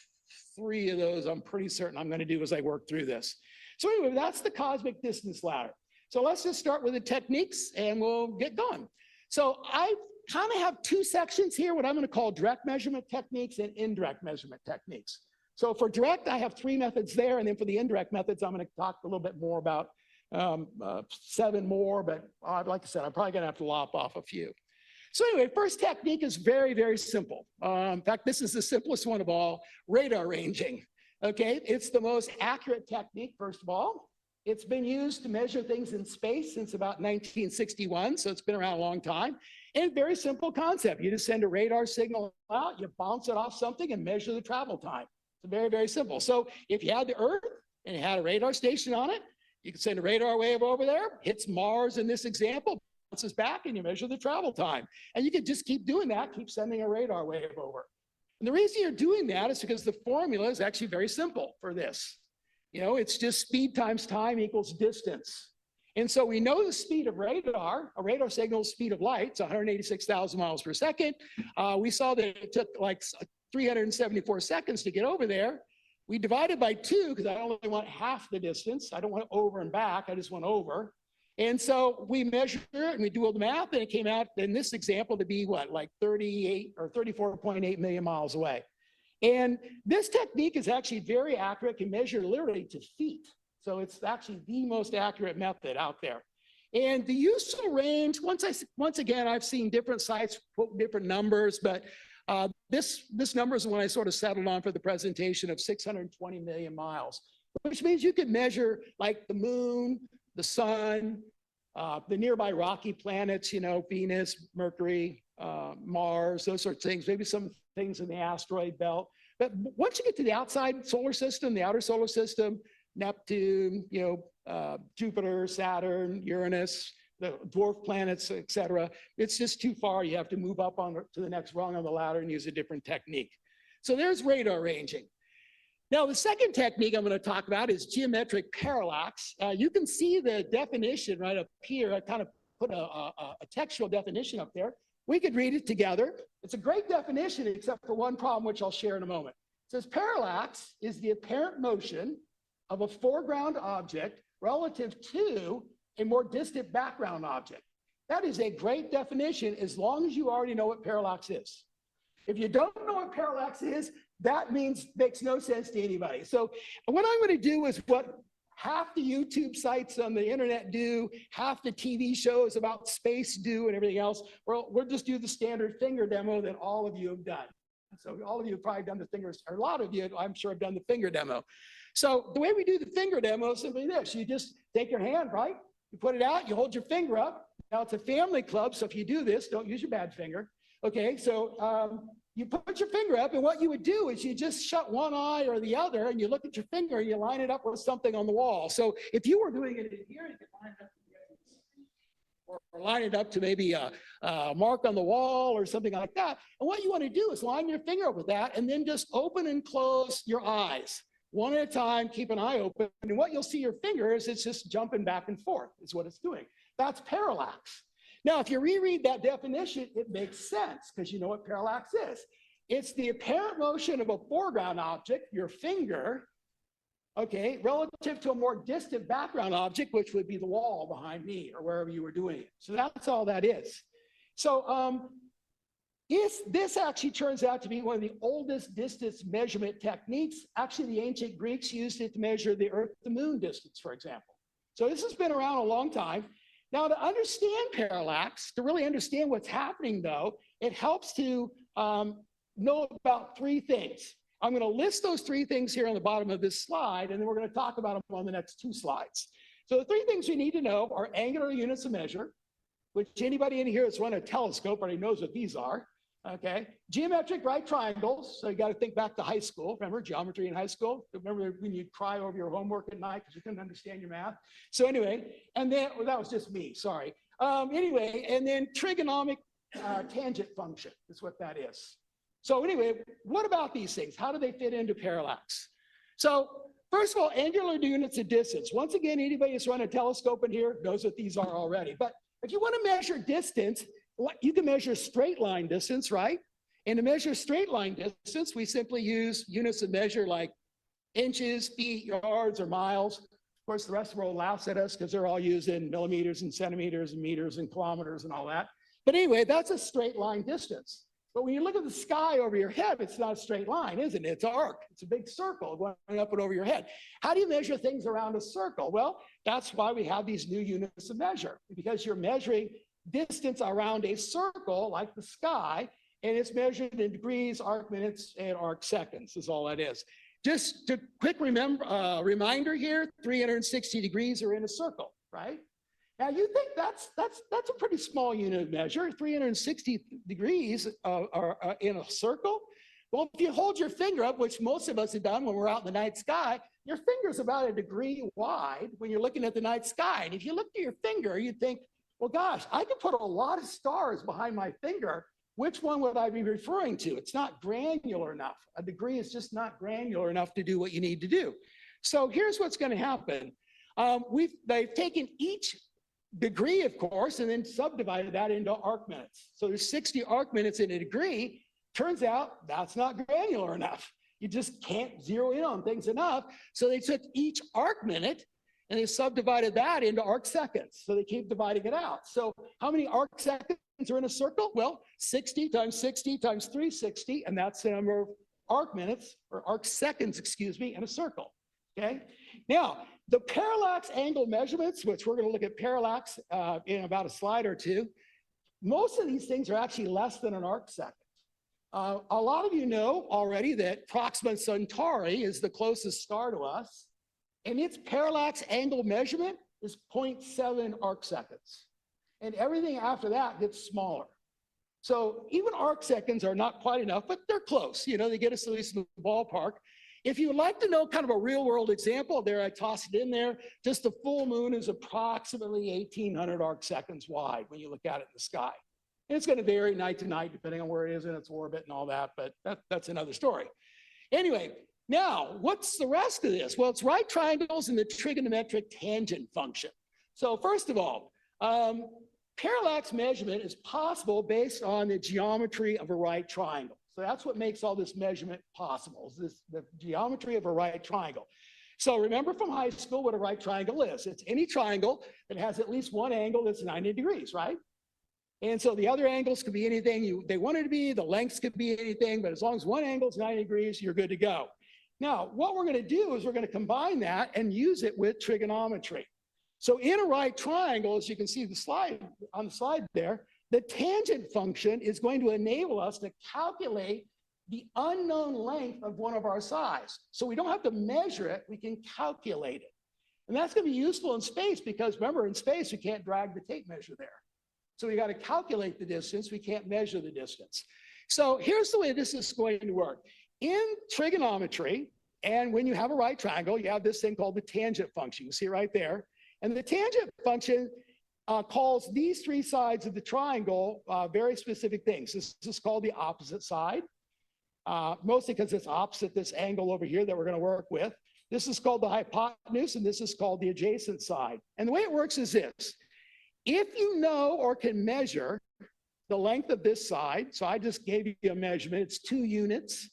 3 of those. I'm pretty certain I'm going to do as I work through this. So anyway, that's the cosmic distance ladder. So let's just start with the techniques and we'll get going. So I kind of have 2 sections here, what I'm going to call direct measurement techniques and indirect measurement techniques. So for direct, I have 3 methods there. And then for the indirect methods, I'm going to talk a little bit more about 7 more. But like I said, I'm probably going to have to lop off a few. So anyway, first technique is very, very simple. In fact, this is the simplest one of all, radar ranging. Okay, it's the most accurate technique, first of all. It's been used to measure things in space since about 1961, so it's been around a long time. And very simple concept. You just send a radar signal out, you bounce it off something and measure the travel time. It's very, very simple. So if you had the Earth and it had a radar station on it, you could send a radar wave over there, hits Mars in this example, bounces back, and you measure the travel time. And you could just keep doing that, keep sending a radar wave over. And the reason you're doing that is because the formula is actually very simple for this. You know, it's just speed times time equals distance. And so we know the speed of radar, a radar signal's speed of light, it's 186,000 miles per second. We saw that it took like 374 seconds to get over there. We divided by 2 because I only want half the distance. I don't want over and back, I just want over. And so we measure it and we do all the math, and it came out in this example to be what, like 38 or 34.8 million miles away. And this technique is actually very accurate, can measure literally to feet. So it's actually the most accurate method out there. And the useful range, once again, I've seen different sites quote different numbers, but this number is the one I sort of settled on for the presentation of 620 million miles, which means you could measure like the moon, the sun, the nearby rocky planets, you know, Venus, Mercury, Mars, those sorts of things, maybe some things in the asteroid belt. But once you get to the outside solar system, the outer solar system, Neptune, you know, Jupiter, Saturn, Uranus, the dwarf planets, et cetera, it's just too far. You have to move up to the next rung on the ladder and use a different technique. So there's radar ranging. Now, the second technique I'm going to talk about is geometric parallax. You can see the definition right up here. I kind of put a textual definition up there. We could read it together. It's a great definition, except for one problem, which I'll share in a moment. It says parallax is the apparent motion of a foreground object relative to a more distant background object. That is a great definition as long as you already know what parallax is. If you don't know what parallax is, that makes no sense to anybody. So what I'm going to do is what half the YouTube sites on the internet do, half the TV shows about space do, and everything else. We'll just do the standard finger demo that all of you have done. So all of you have probably done the fingers, or a lot of you, I'm sure, have done the finger demo. So the way we do the finger demo is simply this. You just take your hand, right? You put it out, you hold your finger up. Now it's a family club, so if you do this, don't use your bad finger. Okay, so you put your finger up, and what you would do is you just shut one eye or the other, and you look at your finger, and you line it up with something on the wall. So if you were doing it in here, you could line it up or line it up to maybe a mark on the wall or something like that. And what you want to do is line your finger up with that, and then just open and close your eyes. One at a time, keep an eye open. And what you'll see your finger is it's just jumping back and forth is what it's doing. That's parallax. Now, if you reread that definition, it makes sense because you know what parallax is. It's the apparent motion of a foreground object, your finger, okay, relative to a more distant background object, which would be the wall behind me or wherever you were doing it. So that's all that is. So this actually turns out to be one of the oldest distance measurement techniques. Actually, the ancient Greeks used it to measure the Earth to Moon distance, for example. So this has been around a long time. Now, to understand parallax, to really understand what's happening, though, it helps to know about three things. I'm going to list those three things here on the bottom of this slide, and then we're going to talk about them on the next two slides. So the three things we need to know are angular units of measure, which anybody in here that's run a telescope already knows what these are. Okay, geometric right triangles. So you got to think back to high school. Remember geometry in high school? Remember when you'd cry over your homework at night because you couldn't understand your math? So anyway, and then, well, that was just me, sorry. Anyway, and then trigonomic tangent function is what that is. So anyway, what about these things? How do they fit into parallax? So first of all, angular units of distance. Once again, anybody that's run a telescope in here knows what these are already. But if you want to measure distance, you can measure straight line distance, right? And to measure straight line distance, we simply use units of measure like inches, feet, yards, or miles. Of course, the rest of the world laughs at us because they're all using millimeters and centimeters and meters and kilometers and all that. But anyway, that's a straight line distance. But when you look at the sky over your head, it's not a straight line, isn't it? It's an arc. It's a big circle going up and over your head. How do you measure things around a circle? Well, that's why we have these new units of measure, because you're measuring distance around a circle like the sky, and it's measured in degrees, arc minutes, and arc seconds is all that is. Just a quick reminder here, 360 degrees are in a circle, right? Now you think that's a pretty small unit of measure, 360 degrees are in a circle. Well, if you hold your finger up, which most of us have done when we're out in the night sky, your finger's about a degree wide when you're looking at the night sky. And if you look at your finger, you think, well, gosh, I could put a lot of stars behind my finger. Which one would I be referring to? It's not granular enough. A degree is just not granular enough to do what you need to do. So here's what's going to happen. They've taken each degree, of course, and then subdivided that into arc minutes. So there's 60 arc minutes in a degree. Turns out that's not granular enough. You just can't zero in on things enough. So they took each arc minute and they subdivided that into arc seconds. So they keep dividing it out. So how many arc seconds are in a circle? Well, 60 times 360, and that's the number of arc minutes, or arc seconds, excuse me, in a circle, okay? Now, the parallax angle measurements, which we're gonna look at parallax in about a slide or two, most of these things are actually less than an arc second. A lot of you know already that Proxima Centauri is the closest star to us, and its parallax angle measurement is 0.7 arc seconds. And everything after that gets smaller. So even arc seconds are not quite enough, but they're close. You know, they get us at least in the ballpark. If you would like to know kind of a real world example, there I tossed it in there, just the full moon is approximately 1,800 arc seconds wide when you look at it in the sky. And it's going to vary night to night depending on where it is in its orbit and all that, but that's another story. Anyway, now what's the rest of this? Well, it's right triangles and the trigonometric tangent function. So first of all, parallax measurement is possible based on the geometry of a right triangle. So that's what makes all this measurement possible, is the geometry of a right triangle. So remember from high school what a right triangle is. It's any triangle that has at least one angle that's 90 degrees, right? And so the other angles could be anything they want it to be, the lengths could be anything, but as long as one angle is 90 degrees, you're good to go. Now, what we're going to do is we're going to combine that and use it with trigonometry. So in a right triangle, as you can see on the slide there, the tangent function is going to enable us to calculate the unknown length of one of our sides. So we don't have to measure it, we can calculate it. And that's going to be useful in space because remember, in space, you can't drag the tape measure there. So we got to calculate the distance, we can't measure the distance. So here's the way this is going to work. In trigonometry, and when you have a right triangle, you have this thing called the tangent function. You see it right there. And the tangent function calls these three sides of the triangle very specific things. This is called the opposite side, mostly because it's opposite this angle over here that we're going to work with. This is called the hypotenuse, and this is called the adjacent side. And the way it works is this. If you know or can measure the length of this side, so I just gave you a measurement, it's 2 units.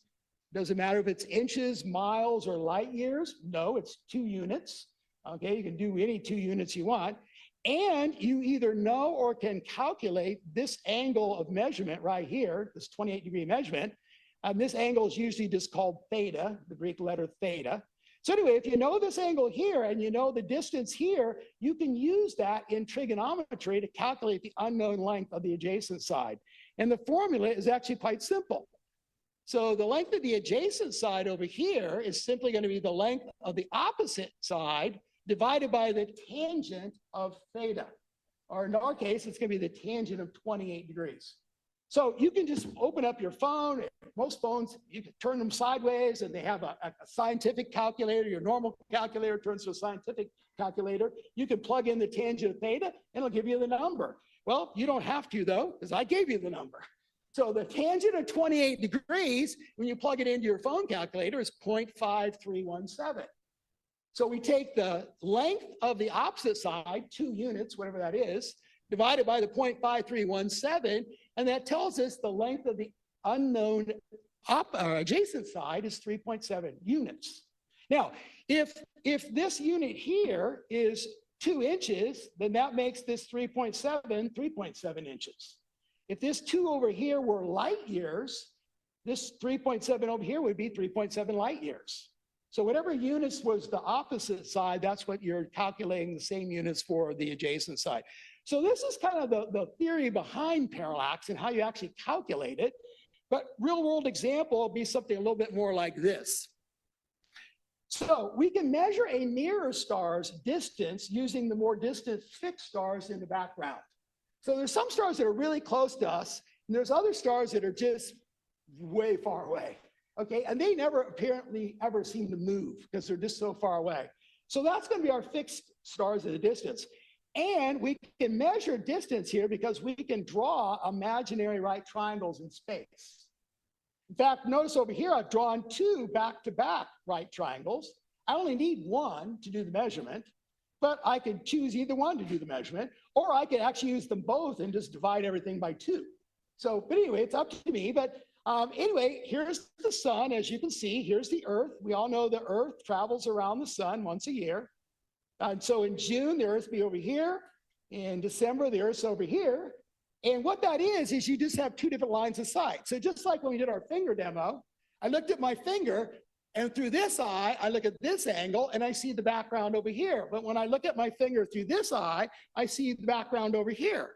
Doesn't matter if it's inches, miles, or light years. No, it's 2 units. Okay, you can do any 2 units you want. And you either know or can calculate this angle of measurement right here, this 28-degree measurement. And this angle is usually just called theta, the Greek letter theta. So anyway, if you know this angle here and you know the distance here, you can use that in trigonometry to calculate the unknown length of the adjacent side. And the formula is actually quite simple. So the length of the adjacent side over here is simply going to be the length of the opposite side divided by the tangent of theta. Or in our case, it's going to be the tangent of 28 degrees. So you can just open up your phone. Most phones, you can turn them sideways and they have a scientific calculator. Your normal calculator turns to a scientific calculator. You can plug in the tangent of theta and it'll give you the number. Well, you don't have to though, because I gave you the number. So the tangent of 28 degrees, when you plug it into your phone calculator, is 0.5317. So we take the length of the opposite side, 2 units, whatever that is, divided by the 0.5317, and that tells us the length of the unknown adjacent side is 3.7 units. Now, if this unit here is 2 inches, then that makes this 3.7 inches. If this 2 over here were light years, this 3.7 over here would be 3.7 light years. So whatever units was the opposite side, that's what you're calculating the same units for the adjacent side. So this is kind of the theory behind parallax and how you actually calculate it. But real world example will be something a little bit more like this. So we can measure a nearer star's distance using the more distant fixed stars in the background. So there's some stars that are really close to us, and there's other stars that are just way far away. Okay, and they never apparently ever seem to move because they're just so far away. So that's going to be our fixed stars at a distance. And we can measure distance here because we can draw imaginary right triangles in space. In fact, notice over here, I've drawn 2 back-to-back right triangles. I only need 1 to do the measurement, but I could choose either one to do the measurement, or I could actually use them both and just divide everything by 2. So, but anyway, it's up to me. But anyway, here's the sun. As you can see, here's the Earth. We all know the Earth travels around the sun once a year. And so in June, the Earth will be over here. In December, the Earth's over here. And what that is you just have 2 different lines of sight. So just like when we did our finger demo, I looked at my finger, and through this eye, I look at this angle, and I see the background over here. But when I look at my finger through this eye, I see the background over here.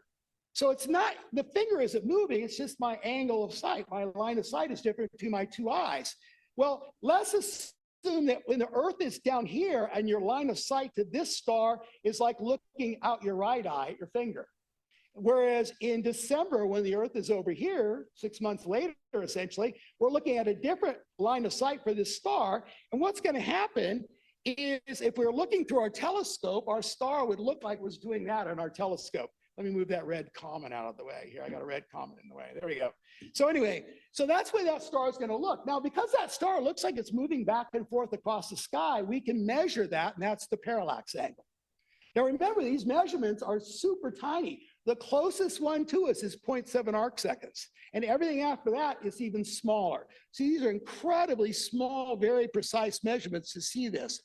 So it's not, the finger isn't moving, it's just my angle of sight. My line of sight is different between my 2 eyes. Well, let's assume that when the Earth is down here and your line of sight to this star is like looking out your right eye at your finger. Whereas in December, when the Earth is over here, 6 months later, essentially, we're looking at a different line of sight for this star. And what's going to happen is if we're looking through our telescope, our star would look like it was doing that on our telescope. Let me move that red comment out of the way. Here, I got a red comment in the way. There we go. So anyway, so that's where that star is going to look. Now, because that star looks like it's moving back and forth across the sky, we can measure that, and that's the parallax angle. Now, remember, these measurements are super tiny. The closest one to us is 0.7 arc seconds, and everything after that is even smaller. So these are incredibly small, very precise measurements to see this.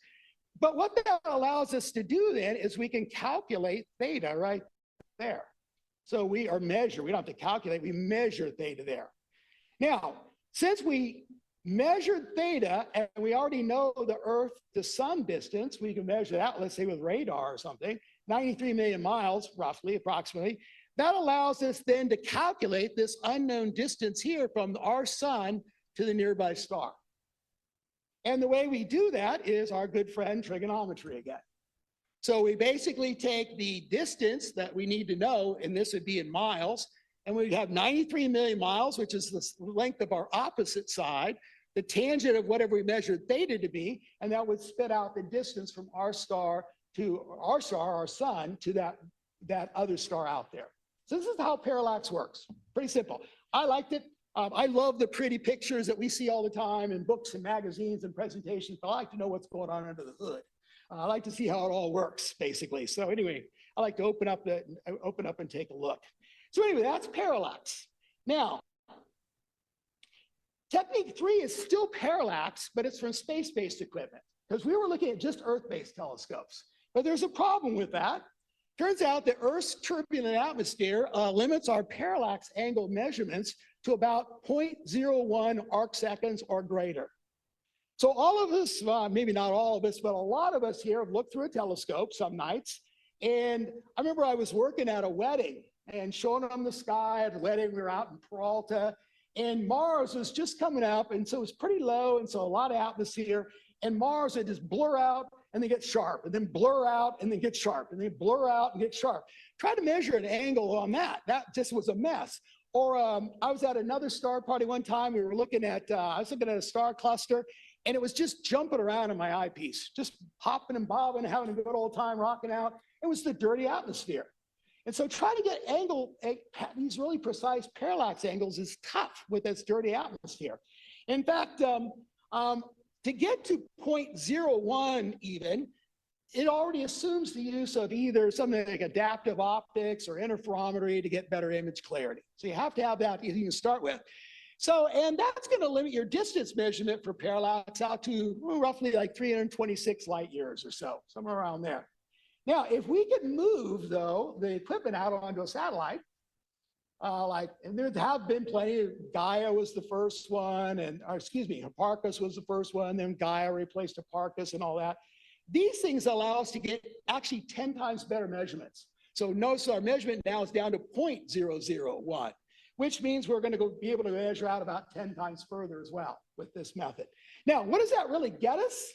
But what that allows us to do then is we can calculate theta right there. So we don't have to calculate, we measure theta there. Now, since we measured theta and we already know the Earth to sun distance, we can measure that, let's say with radar or something, 93 million miles, roughly, approximately. That allows us then to calculate this unknown distance here from our sun to the nearby star. And the way we do that is our good friend trigonometry again. So we basically take the distance that we need to know, and this would be in miles, and we'd have 93 million miles, which is the length of our opposite side, the tangent of whatever we measured theta to be, and that would spit out the distance from our star to our star, our sun, to that other star out there. So this is how parallax works. Pretty simple. I liked it. I love the pretty pictures that we see all the time in books and magazines and presentations, but I like to know what's going on under the hood. I like to see how it all works, basically. So anyway, I like to open up and take a look. So anyway, that's parallax. Now, Technique 3 is still parallax, but it's from space-based equipment because we were looking at just Earth-based telescopes. But there's a problem with that. Turns out that Earth's turbulent atmosphere limits our parallax angle measurements to about 0.01 arc seconds or greater. So all of us, maybe not all of us, but a lot of us here have looked through a telescope some nights. And I remember I was working at a wedding and showing them the sky at a wedding. We were out in Peralta and Mars was just coming up. And so it was pretty low. And so a lot of atmosphere, and Mars would just blur out and then get sharp, and then blur out and then get sharp, and then blur out and get sharp. Try to measure an angle on that. That just was a mess. Or I was at another star party one time. We were looking at, I was looking at a star cluster, and it was just jumping around in my eyepiece, just hopping and bobbing, having a good old time, rocking out. It was the dirty atmosphere. And so trying to get these really precise parallax angles is tough with this dirty atmosphere. In fact, to get to 0.01 even, it already assumes the use of either something like adaptive optics or interferometry to get better image clarity. So you have to have that you can start with. So, and that's going to limit your distance measurement for parallax out to roughly like 326 light years or so, somewhere around there. Now, if we could move, though, the equipment out onto a satellite, and there have been plenty. Gaia was the first one, and Hipparchus was the first one. Then Gaia replaced Hipparchus and all that. These things allow us to get actually 10 times better measurements. So notice our measurement now is down to 0.001, which means we're going to be able to measure out about 10 times further as well with this method. Now, what does that really get us?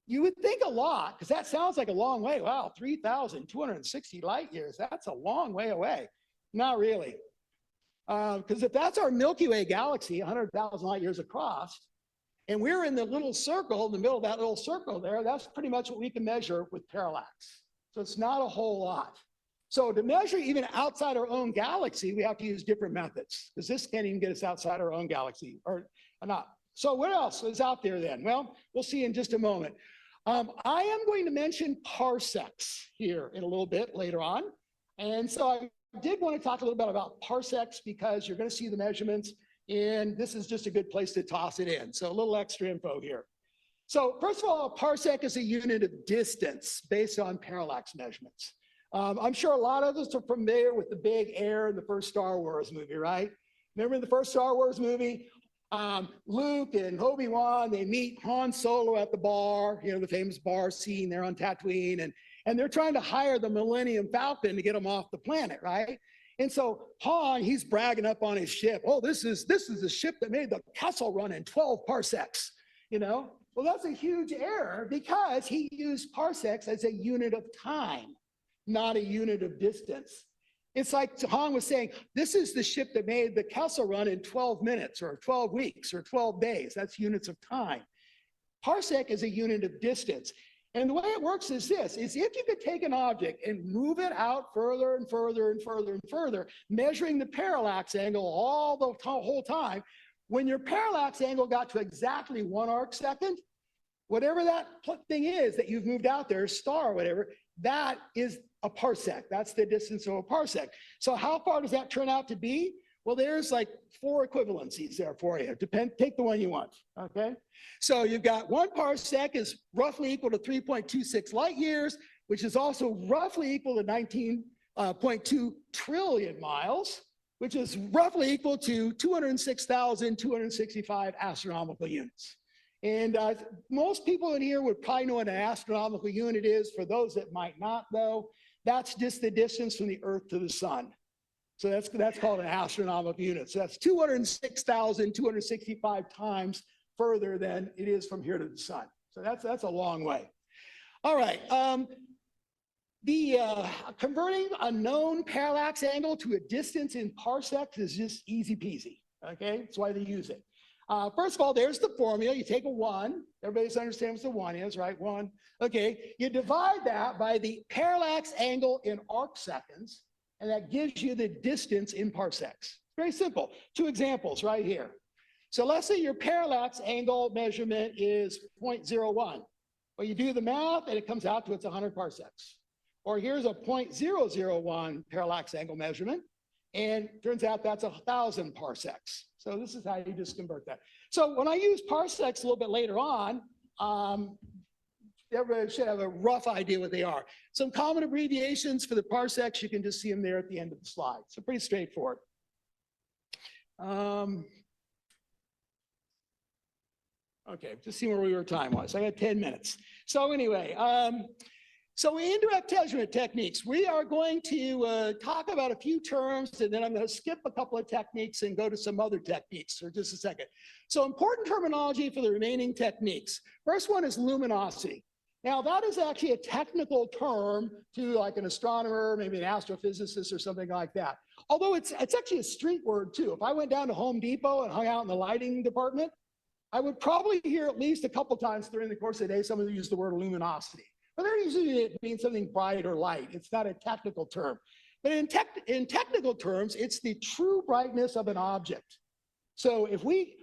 You would think a lot, because that sounds like a long way. Wow, 3,260 light years. That's a long way away. Not really. Because if that's our Milky Way galaxy, 100,000 light years across, and we're in the little circle, in the middle of that little circle there, that's pretty much what we can measure with parallax. So it's not a whole lot. So to measure even outside our own galaxy, we have to use different methods, because this can't even get us outside our own galaxy, or not. So what else is out there then? Well, we'll see in just a moment. I am going to mention parsecs here in a little bit later on. And so I did want to talk a little bit about parsecs because you're going to see the measurements, and this is just a good place to toss it in. So a little extra info here. So first of all, a parsec is a unit of distance based on parallax measurements. I'm sure a lot of us are familiar with the big air in the first Star Wars movie, right? Remember in the first Star Wars movie, Luke and Obi-Wan, they meet Han Solo at the bar, the famous bar scene there on Tatooine, and they're trying to hire the Millennium Falcon to get them off the planet, right? And so Han, he's bragging up on his ship. Oh, this is a ship that made the Kessel Run in 12 parsecs, Well, that's a huge error because he used parsecs as a unit of time, not a unit of distance. It's like Han was saying, this is the ship that made the Kessel Run in 12 minutes or 12 weeks or 12 days. That's units of time. Parsec is a unit of distance. And the way it works is this, is if you could take an object and move it out further and further and further and further, measuring the parallax angle all the whole time, when your parallax angle got to exactly 1 arc second, whatever that thing is that you've moved out there, star or whatever, that is a parsec. That's the distance of a parsec. So how far does that turn out to be? Well, there's like 4 equivalencies there for you. Take the one you want, okay? So you've got 1 parsec is roughly equal to 3.26 light years, which is also roughly equal to 19.2 trillion miles, which is roughly equal to 206,265 astronomical units. And most people in here would probably know what an astronomical unit is. For those that might not know, that's just the distance from the Earth to the sun. So that's called an astronomical unit. So that's 206,265 times further than it is from here to the sun. So that's a long way. All right. Converting a known parallax angle to a distance in parsecs is just easy peasy. Okay, that's why they use it. First of all, there's the formula. You take a 1. Everybody understands what the 1 is, right? 1. Okay, you divide that by the parallax angle in arc seconds, and that gives you the distance in parsecs. Very simple. 2 examples right here. So let's say your parallax angle measurement is 0.01. Well, you do the math, and it comes out to it's 100 parsecs. Or here's a 0.001 parallax angle measurement. And turns out that's 1,000 parsecs. So this is how you just convert that. So when I use parsecs a little bit later on, everybody should have a rough idea what they are. Some common abbreviations for the parsecs, you can just see them there at the end of the slide. So pretty straightforward. Okay, just seeing where we were time-wise. I got 10 minutes. So anyway, so indirect measurement techniques. We are going to talk about a few terms, and then I'm going to skip a couple of techniques and go to some other techniques for just a second. So important terminology for the remaining techniques. First one is luminosity. Now that is actually a technical term to like an astronomer, maybe an astrophysicist or something like that. Although it's actually a street word too. If I went down to Home Depot and hung out in the lighting department, I would probably hear at least a couple times during the course of the day someone use the word luminosity. But they're usually it means something bright or light. It's not a technical term. But in technical terms, it's the true brightness of an object. So if we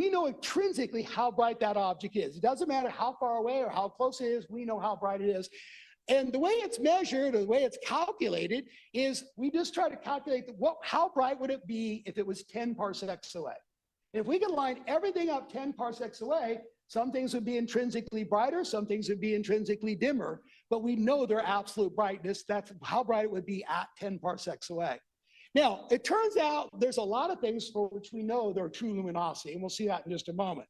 know intrinsically how bright that object is. It doesn't matter how far away or how close it is, we know how bright it is. And the way it's measured or the way it's calculated is we just try to calculate how bright would it be if it was 10 parsecs away. If we can line everything up 10 parsecs away, some things would be intrinsically brighter, some things would be intrinsically dimmer, but we know their absolute brightness. That's how bright it would be at 10 parsecs away. Now, it turns out there's a lot of things for which we know their true luminosity, and we'll see that in just a moment.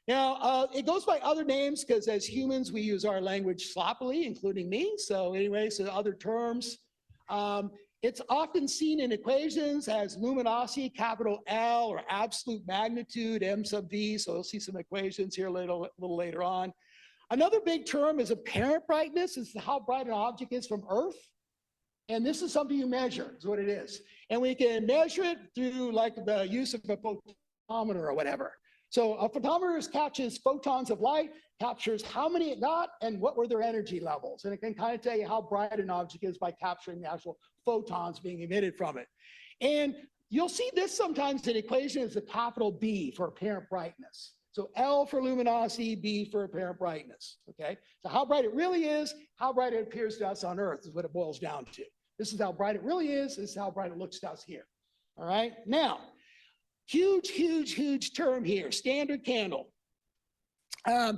Now, it goes by other names because as humans, we use our language sloppily, including me. So anyway, so other terms. It's often seen in equations as luminosity, capital L, or absolute magnitude, M sub V. So you'll see some equations here a little later on. Another big term is apparent brightness. It's how bright an object is from Earth. And this is something you measure, is what it is. And we can measure it through like the use of a photometer or whatever. So a photometer catches photons of light, captures how many it got and what were their energy levels. And it can kind of tell you how bright an object is by capturing the actual photons being emitted from it. And you'll see this sometimes in equation as a capital B for apparent brightness. So L for luminosity, B for apparent brightness, okay? So how bright it really is, how bright it appears to us on Earth is what it boils down to. This is how bright it really is, this is how bright it looks to us here, all right? Now, huge term here, standard candle.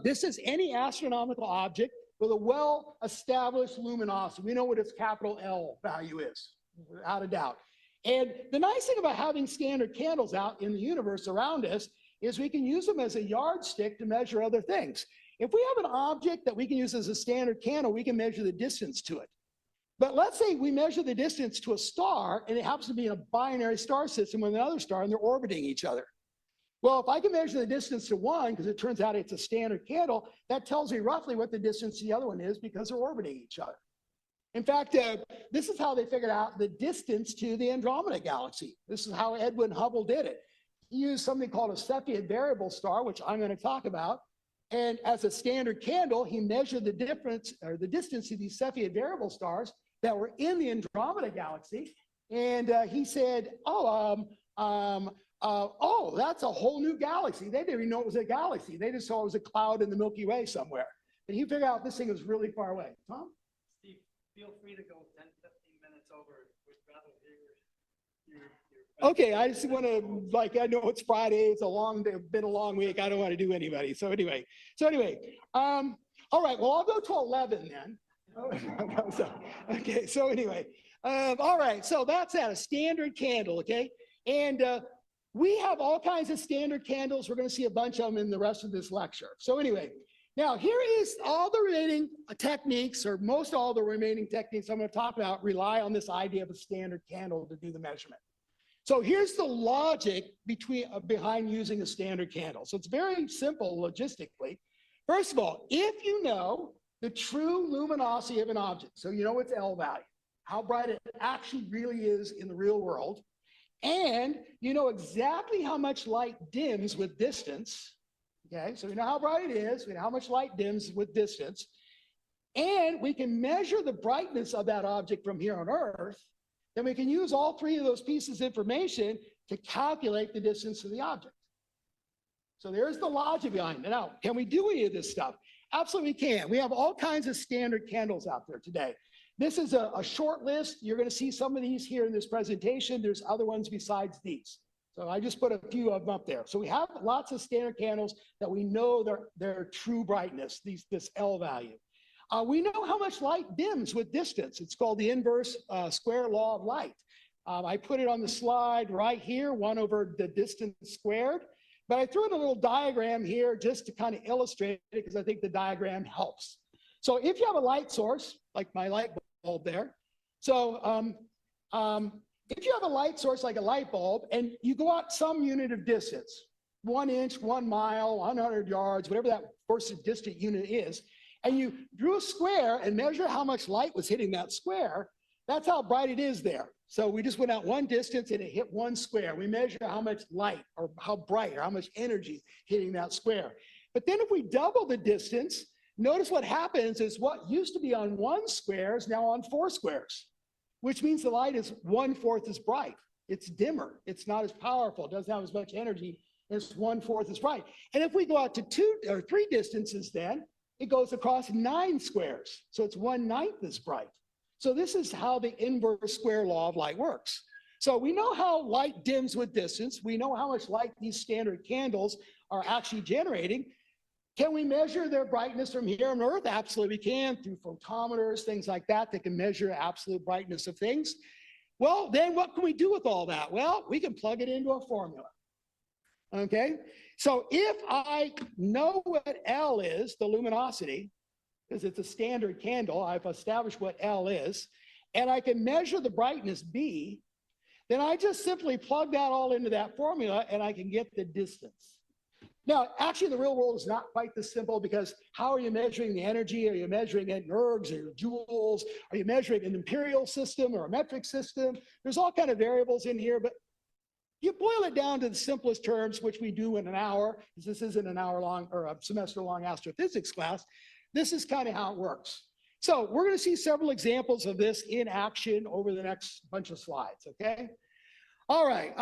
This is any astronomical object with a well-established luminosity. We know what its capital L value is, without a doubt. And the nice thing about having standard candles out in the universe around us is we can use them as a yardstick to measure other things. If we have an object that we can use as a standard candle, we can measure the distance to it. But let's say we measure the distance to a star and it happens to be in a binary star system with another star and they're orbiting each other. Well, if I can measure the distance to one, because it turns out it's a standard candle, that tells me roughly what the distance to the other one is because they're orbiting each other. In fact, this is how they figured out the distance to the Andromeda galaxy. This is how Edwin Hubble did it. He used something called a Cepheid variable star, which I'm going to talk about. And as a standard candle, he measured the difference or the distance to these Cepheid variable stars that were in the Andromeda galaxy. And he said, oh, that's a whole new galaxy. They didn't even know it was a galaxy. They just saw it was a cloud in the Milky Way somewhere. And he figured out this thing was really far away. Tom? Steve, feel free to go 10, 15 minutes over. We'd rather hear your Okay, I just want to, like, I know it's Friday. It's been a long week. I don't want to do anybody. So anyway, all right, well, I'll go to 11 then. Okay, so anyway, all right, so that's that, a standard candle, okay? And we have all kinds of standard candles. We're going to see a bunch of them in the rest of this lecture. So anyway, now here is all the remaining techniques, or most all the remaining techniques I'm going to talk about rely on this idea of a standard candle to do the measurement. So here's the logic behind using a standard candle. So it's very simple logistically. First of all, if you know the true luminosity of an object, so you know its L value, how bright it actually really is in the real world, and you know exactly how much light dims with distance, okay? So we know how bright it is, we know how much light dims with distance, and we can measure the brightness of that object from here on Earth, then we can use all three of those pieces of information to calculate the distance of the object. So there's the logic behind it. Now, can we do any of this stuff? Absolutely can. We have all kinds of standard candles out there today. This is a short list. You're going to see some of these here in this presentation. There's other ones besides these. So I just put a few of them up there. So we have lots of standard candles that we know their true brightness, this L value. We know how much light dims with distance. It's called the inverse square law of light. I put it on the slide right here, 1 over the distance squared. But I threw in a little diagram here just to kind of illustrate it because I think the diagram helps. So if you have a light source, like my light bulb there, so if you have a light source like a light bulb and you go out some unit of distance, 1 inch, 1 mile, 100 yards, whatever that first distant unit is, and you drew a square and measure how much light was hitting that square, that's how bright it is there. So we just went out 1 distance and it hit 1 square. We measure how much light or how bright or how much energy hitting that square. But then if we double the distance, notice what happens is what used to be on 1 square is now on 4 squares, which means the light is 1/4 as bright. It's dimmer. It's not as powerful. It doesn't have as much energy. It's 1/4 as bright. And if we go out to 2 or 3 distances, then it goes across 9 squares. So it's 1/9 as bright. So this is how the inverse square law of light works. So we know how light dims with distance. We know how much light these standard candles are actually generating. Can we measure their brightness from here on Earth? Absolutely we can, through photometers, things like that can measure absolute brightness of things. Well, then what can we do with all that? Well, we can plug it into a formula. Okay, so if I know what L is, the luminosity, because it's a standard candle, I've established what L is, and I can measure the brightness B, then I just simply plug that all into that formula and I can get the distance. Now, actually, the real world is not quite this simple because how are you measuring the energy? Are you measuring it in ergs or joules? Are you measuring an imperial system or a metric system? There's all kind of variables in here, but you boil it down to the simplest terms, which we do in an hour, because this isn't an hour-long or a semester-long astrophysics class. This is kind of how it works. So we're going to see several examples of this in action over the next bunch of slides, okay? All right.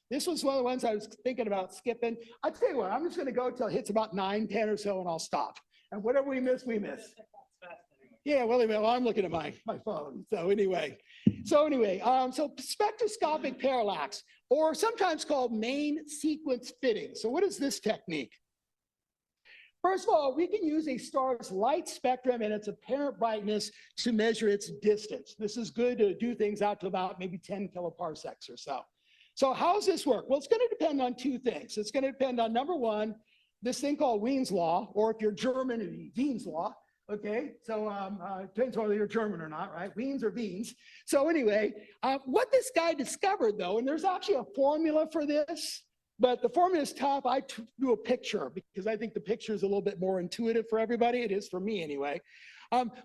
This was one of the ones I was thinking about skipping. I'll tell you what, I'm just going to go till it hits about 9, 10 or so, and I'll stop. And whatever we miss, we miss. Yeah, well, I'm looking at my phone. So anyway, so spectroscopic parallax, or sometimes called main sequence fitting. So what is this technique? First of all, we can use a star's light spectrum and its apparent brightness to measure its distance. This is good to do things out to about maybe 10 kiloparsecs or so. So how does this work? Well, it's going to depend on 2 things. It's going to depend on, number one, this thing called Wien's law, or if you're German, it'd be Wien's law. Okay, so depends whether you're German or not, right? Wiens or beans. So anyway, what this guy discovered though, and there's actually a formula for this, but the formula is tough. I do a picture because I think the picture is a little bit more intuitive for everybody. It is for me anyway.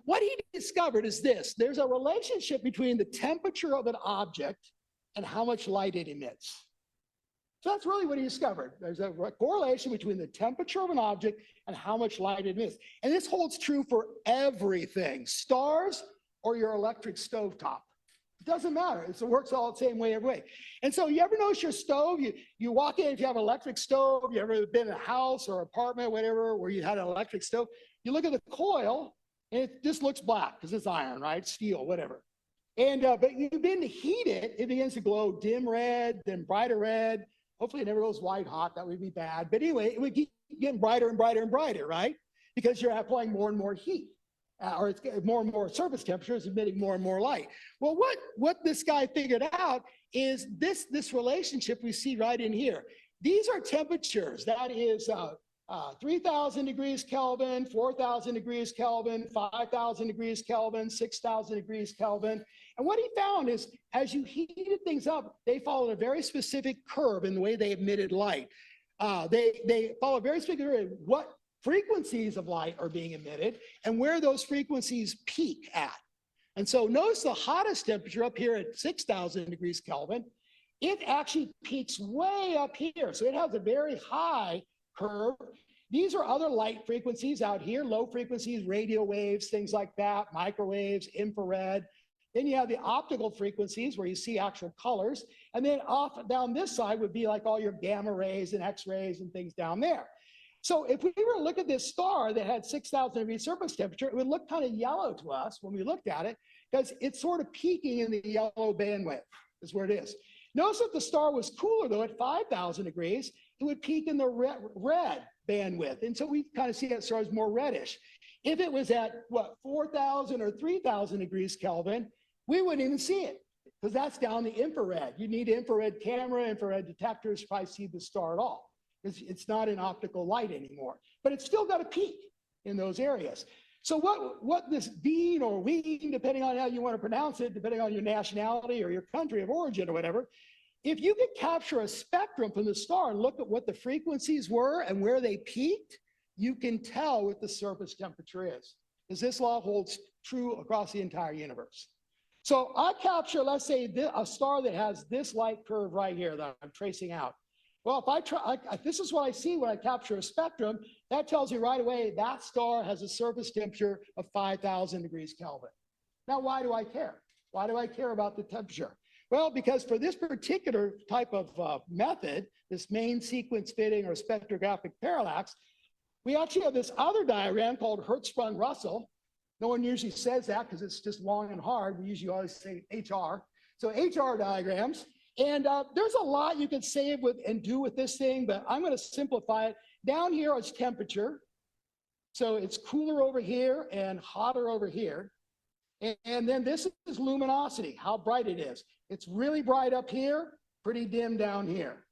What he discovered is this. There's a relationship between the temperature of an object and how much light it emits. So that's really what he discovered. There's a correlation between the temperature of an object and how much light it emits. And this holds true for everything, stars or your electric stovetop. It doesn't matter. It works all the same way every way. And so you ever notice your stove, you walk in, if you have an electric stove, you ever been in a house or apartment, whatever, where you had an electric stove, you look at the coil and it just looks black because it's iron, right? Steel, whatever. And but you begin to heat it, it begins to glow dim red, then brighter red. Hopefully it never goes white hot, that would be bad. But anyway, it would keep getting brighter and brighter and brighter, right? Because you're applying more and more heat, or it's more and more surface temperature is emitting more and more light. Well, what this guy figured out is this relationship we see right in here. These are temperatures, that is 3,000 degrees Kelvin, 4,000 degrees Kelvin, 5,000 degrees Kelvin, 6,000 degrees Kelvin. And what he found is as you heated things up, they followed a very specific curve in the way they emitted light. They follow a very specific curve what frequencies of light are being emitted and where those frequencies peak at. And so notice the hottest temperature up here at 6,000 degrees Kelvin, it actually peaks way up here. So it has a very high curve. These are other light frequencies out here, low frequencies, radio waves, things like that, microwaves, infrared. Then you have the optical frequencies where you see actual colors. And then off down this side would be like all your gamma rays and X-rays and things down there. So if we were to look at this star that had 6,000 degrees surface temperature, it would look kind of yellow to us when we looked at it, because it's sort of peaking in the yellow bandwidth is where it is. Notice if the star was cooler though at 5,000 degrees, it would peak in the red bandwidth. And so we kind of see that star as more reddish. If it was at what, 4,000 or 3,000 degrees Kelvin, we wouldn't even see it because that's down the infrared. You need infrared camera, infrared detectors to probably see the star at all. It's not in optical light anymore, but it's still got a peak in those areas. So what this bean or ween, depending on how you want to pronounce it, depending on your nationality or your country of origin or whatever, if you could capture a spectrum from the star and look at what the frequencies were and where they peaked, you can tell what the surface temperature is, because this law holds true across the entire universe. So I capture, let's say, a star that has this light curve right here that I'm tracing out. Well, if this is what I see when I capture a spectrum, that tells you right away that star has a surface temperature of 5,000 degrees Kelvin. Now, why do I care? Why do I care about the temperature? Well, because for this particular type of method, this main sequence fitting or spectrographic parallax, we actually have this other diagram called Hertzsprung-Russell. No one usually says that because it's just long and hard. We usually always say HR. So HR diagrams. And there's a lot you can save with and do with this thing, but I'm going to simplify it. Down here is temperature. So it's cooler over here and hotter over here. And then this is luminosity, how bright it is. It's really bright up here, pretty dim down here.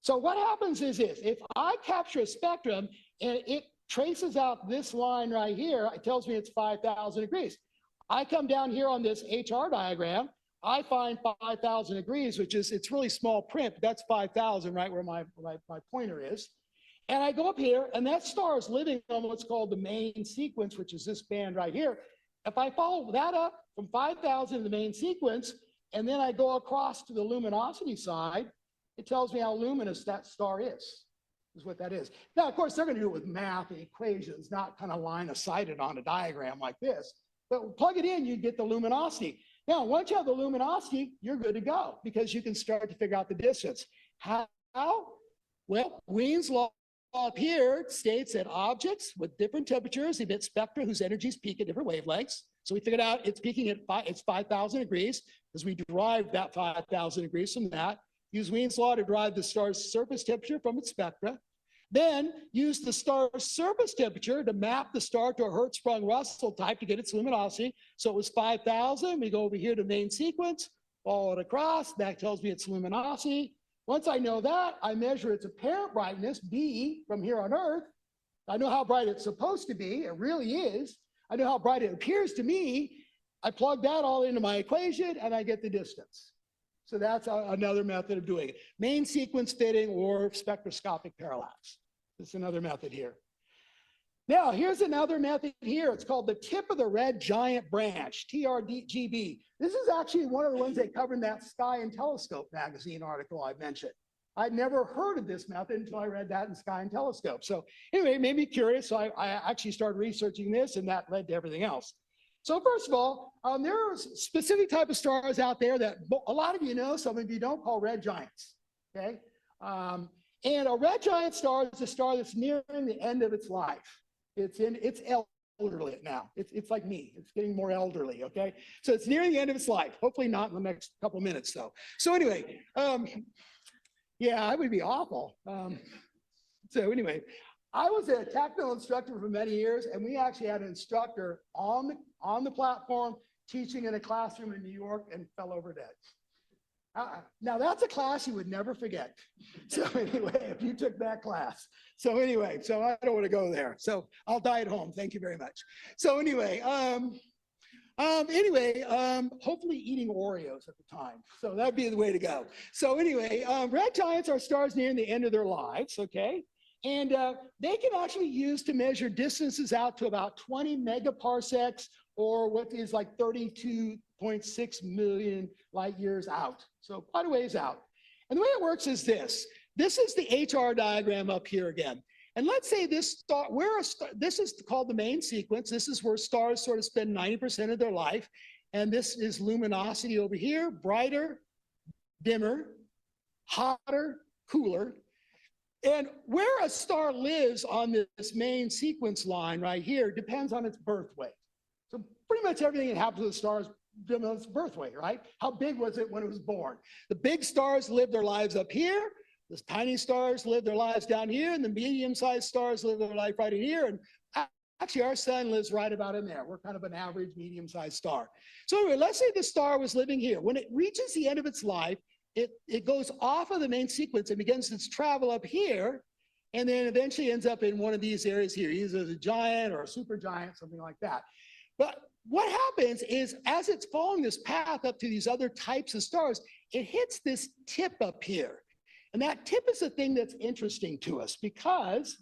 So what happens is this: if I capture a spectrum and it traces out this line right here, it tells me it's 5,000 degrees. I come down here on this HR diagram, I find 5,000 degrees, which is, it's really small print, but that's 5,000 right where my pointer is. And I go up here and that star is living on what's called the main sequence, which is this band right here. If I follow that up from 5,000 to the main sequence, and then I go across to the luminosity side, it tells me how luminous that star is what that is. Now, of course, they're going to do it with math and equations, not kind of line of sighted on a diagram like this. But plug it in, you get the luminosity. Now, once you have the luminosity, you're good to go because you can start to figure out the distance. How? Well, Wien's law up here states that objects with different temperatures emit spectra whose energies peak at different wavelengths. So we figured out it's peaking at 5,000 degrees because we derived that 5,000 degrees from that. Use Wien's law to derive the star's surface temperature from its spectra. Then use the star's surface temperature to map the star to a Hertzsprung-Russell type to get its luminosity. So it was 5,000. We go over here to main sequence, follow it across. That tells me its luminosity. Once I know that, I measure its apparent brightness, B, from here on Earth. I know how bright it's supposed to be. It really is. I know how bright it appears to me. I plug that all into my equation and I get the distance. So that's another method of doing it. Main sequence fitting or spectroscopic parallax. That's another method here. Now, here's another method here. It's called the tip of the red giant branch, TRGB. This is actually one of the ones they covered in that Sky and Telescope magazine article I mentioned. I'd never heard of this method until I read that in Sky and Telescope. So anyway, it made me curious. So I actually started researching this and that led to everything else. So first of all, there are specific type of stars out there that a lot of you know, some of you don't, call red giants, okay? And a red giant star is a star that's nearing the end of its life. It's elderly now. It's like me, it's getting more elderly, okay? So it's nearing the end of its life, hopefully not in the next couple of minutes though. So anyway, yeah, I would be awful. So anyway, I was a technical instructor for many years, and we actually had an instructor on the platform teaching in a classroom in New York and fell over dead. Now that's a class you would never forget. So anyway, if you took that class. So anyway, so I don't want to go there. So I'll die at home. Thank you very much. So anyway, hopefully eating Oreos at the time. So that'd be the way to go. So anyway, red giants are stars nearing the end of their lives, okay? And they can actually use to measure distances out to about 20 megaparsecs, or what is like 32.6 million light years out. So quite a ways out. And the way it works is this. This is the HR diagram up here again. And let's say this star, this is called the main sequence. This is where stars sort of spend 90% of their life. And this is luminosity over here, brighter, dimmer, hotter, cooler. And where a star lives on this main sequence line right here depends on its birth weight. So pretty much everything that happens with a star is driven on its birth weight, right? How big was it when it was born? The big stars live their lives up here. The tiny stars live their lives down here, and the medium-sized stars live their life right in here. And actually, our sun lives right about in there. We're kind of an average medium-sized star. So anyway, let's say the star was living here. When it reaches the end of its life, it goes off of the main sequence and begins its travel up here, and then eventually ends up in one of these areas here, either as a giant or a supergiant, something like that. But what happens is, as it's following this path up to these other types of stars, it hits this tip up here. And that tip is the thing that's interesting to us, because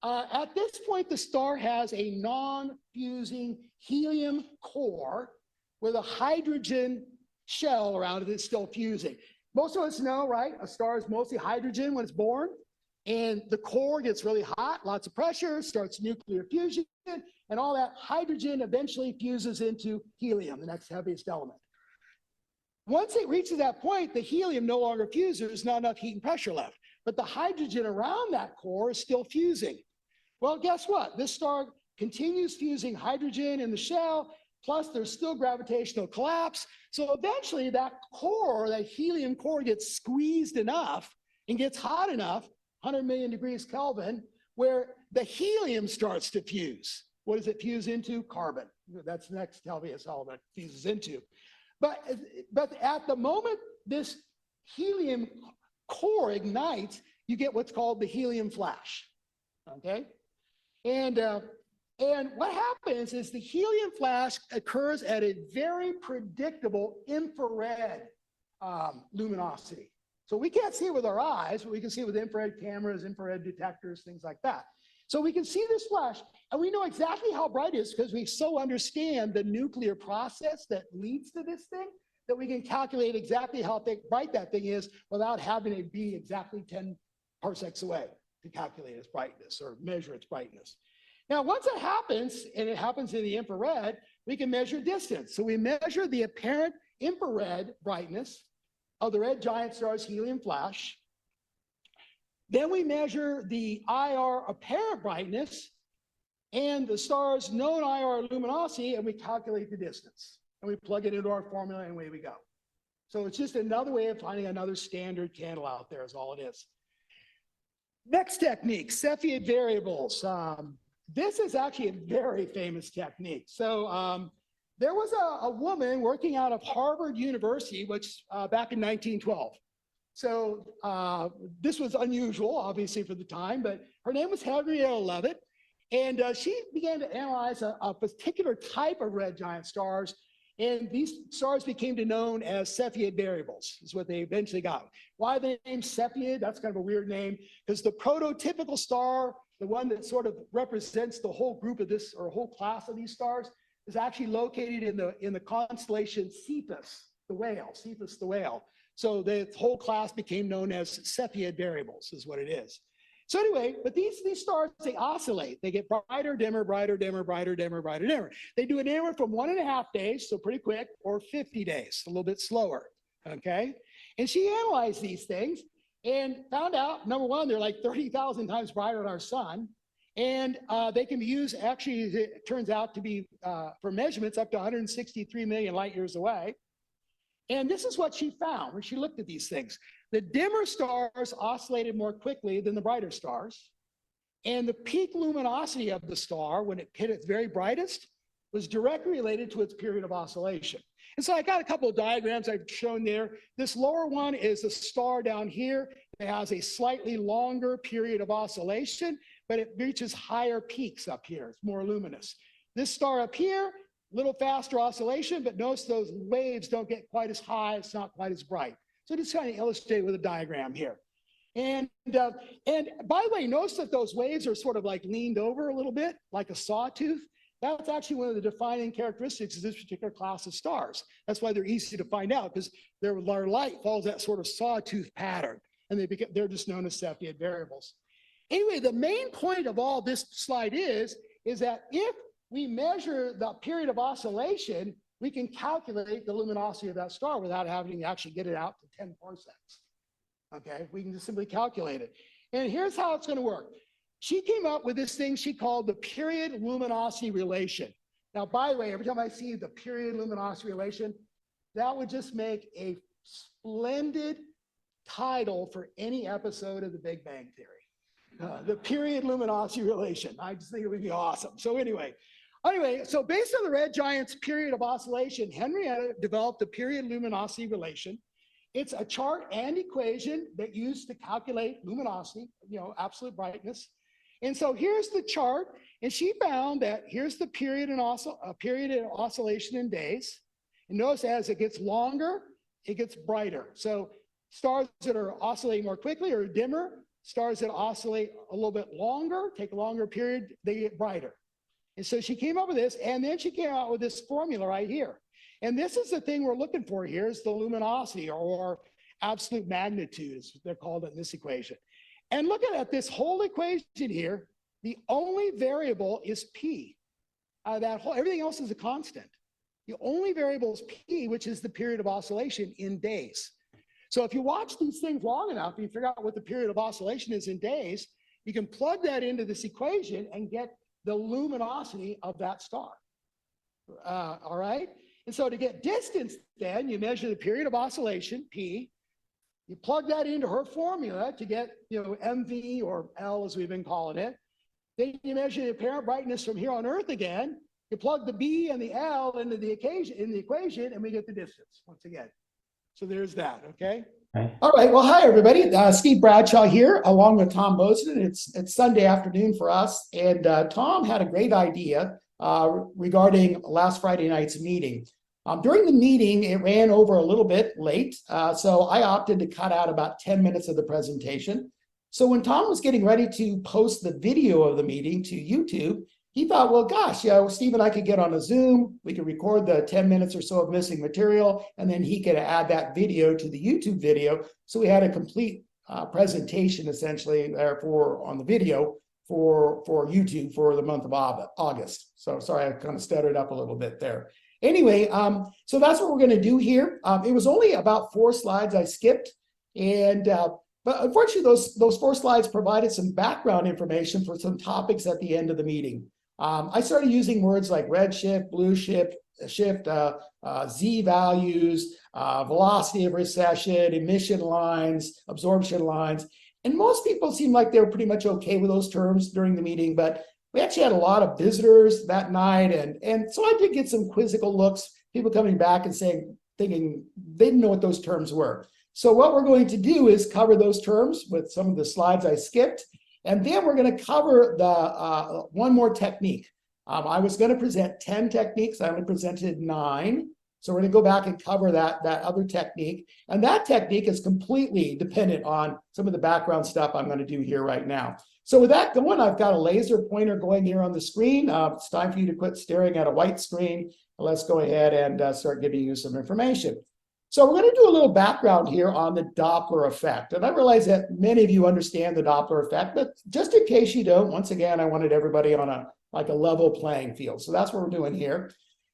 at this point, the star has a non-fusing helium core with a hydrogen shell around it that's still fusing. Most of us know, right? A star is mostly hydrogen when it's born, and the core gets really hot, lots of pressure, starts nuclear fusion, and all that hydrogen eventually fuses into helium, the next heaviest element. Once it reaches that point, the helium no longer fuses, there's not enough heat and pressure left, but the hydrogen around that core is still fusing. Well, guess what? This star continues fusing hydrogen in the shell, plus there's still gravitational collapse. So eventually that core, that helium core, gets squeezed enough and gets hot enough, 100 million degrees Kelvin, where the helium starts to fuse. What does it fuse into? Carbon. That's the next heaviest element it fuses into. But at the moment this helium core ignites, you get what's called the helium flash, okay? And what happens is the helium flash occurs at a very predictable infrared luminosity. So we can't see it with our eyes, but we can see it with infrared cameras, infrared detectors, things like that. So we can see this flash, and we know exactly how bright it is because we so understand the nuclear process that leads to this thing, that we can calculate exactly how bright that thing is without having it be exactly 10 parsecs away to calculate its brightness or measure its brightness. Now, once it happens, and it happens in the infrared, we can measure distance. So we measure the apparent infrared brightness of the red giant star's helium flash. Then we measure the IR apparent brightness and the star's known IR luminosity, and we calculate the distance. And we plug it into our formula, and away we go. So it's just another way of finding another standard candle out there is all it is. Next technique, Cepheid variables. This is actually a very famous technique. So there was a woman working out of Harvard University, which back in 1912. So this was unusual, obviously, for the time, but her name was Henrietta Leavitt, and she began to analyze a particular type of red giant stars, and these stars became known as Cepheid variables, is what they eventually got. Why the name Cepheid? That's kind of a weird name, because the prototypical star, the one that sort of represents the whole group of this, or a whole class of these stars, is actually located in the constellation Cephus, the whale, Cephus the whale. So the whole class became known as Cepheid variables, is what it is. So anyway, but these stars, they oscillate. They get brighter, dimmer, brighter, dimmer, brighter, dimmer, brighter, dimmer. They do it anywhere from 1.5 days, so pretty quick, or 50 days, a little bit slower, okay? And she analyzed these things and found out, number one, they're like 30,000 times brighter than our sun. And they can be used, actually, it turns out to be, for measurements up to 163 million light years away. And this is what she found when she looked at these things. The dimmer stars oscillated more quickly than the brighter stars. And the peak luminosity of the star, when it hit its very brightest, was directly related to its period of oscillation. And so I got a couple of diagrams I've shown there. This lower one is a star down here that has a slightly longer period of oscillation, but it reaches higher peaks up here. It's more luminous. This star up here, a little faster oscillation, but notice those waves don't get quite as high. It's not quite as bright. So just kind of illustrate with a diagram here. And by the way, notice that those waves are sort of like leaned over a little bit, like a sawtooth. That's actually one of the defining characteristics of this particular class of stars. That's why they're easy to find out, because their light follows that sort of sawtooth pattern, and they're just known as Cepheid variables. Anyway, the main point of all this slide is that if we measure the period of oscillation, we can calculate the luminosity of that star without having to actually get it out to 10 parsecs. Okay, we can just simply calculate it. And here's how it's going to work. She came up with this thing she called the period luminosity relation. Now, by the way, every time I see the period luminosity relation, that would just make a splendid title for any episode of the Big Bang Theory. The period luminosity relation. I just think it would be awesome. So anyway, so based on the red giant's period of oscillation, Henrietta developed the period luminosity relation. It's a chart and equation that used to calculate luminosity, absolute brightness. And so here's the chart, and she found that here's the period in oscillation in days. And notice as it gets longer, it gets brighter. So stars that are oscillating more quickly are dimmer. Stars that oscillate a little bit longer, take a longer period, they get brighter. And so she came up with this, and then she came out with this formula right here. And this is the thing we're looking for here is the luminosity or absolute magnitude, as they're called in this equation. And looking at this whole equation here, the only variable is P. Everything else is a constant. The only variable is P, which is the period of oscillation in days. So if you watch these things long enough, and you figure out what the period of oscillation is in days, you can plug that into this equation and get the luminosity of that star. All right? And so to get distance, then you measure the period of oscillation, P. You plug that into her formula to get, MV or L as we've been calling it. Then you measure the apparent brightness from here on Earth again. You plug the B and the L into the equation, and we get the distance once again. So there's that, okay? All right, well, hi, everybody. Steve Bradshaw here, along with Tom Bozeman. It's Sunday afternoon for us, and Tom had a great idea regarding last Friday night's meeting. During the meeting, it ran over a little bit late, so I opted to cut out about 10 minutes of the presentation. So when Tom was getting ready to post the video of the meeting to YouTube, he thought, well, gosh, Steve and I could get on a Zoom, we could record the 10 minutes or so of missing material, and then he could add that video to the YouTube video. So we had a complete presentation essentially there on the video for YouTube for the month of August. So sorry, I kind of stuttered up a little bit there. Anyway, so that's what we're going to do here. It was only about 4 slides I skipped, but unfortunately, those 4 slides provided some background information for some topics at the end of the meeting. I started using words like redshift, blue shift, Z values, velocity of recession, emission lines, absorption lines. And most people seemed like they were pretty much okay with those terms during the meeting, but we actually had a lot of visitors that night. And so I did get some quizzical looks, people coming back and thinking they didn't know what those terms were. So what we're going to do is cover those terms with some of the slides I skipped. And then we're going to cover the one more technique. I was going to present 10 techniques. I only presented 9. So we're going to go back and cover that other technique. And that technique is completely dependent on some of the background stuff I'm going to do here right now. So with that going, I've got a laser pointer going here on the screen. It's time for you to quit staring at a white screen. Let's go ahead and start giving you some information. So we're going to do a little background here on the Doppler effect. And I realize that many of you understand the Doppler effect, but just in case you don't, once again, I wanted everybody on a level playing field. So that's what we're doing here.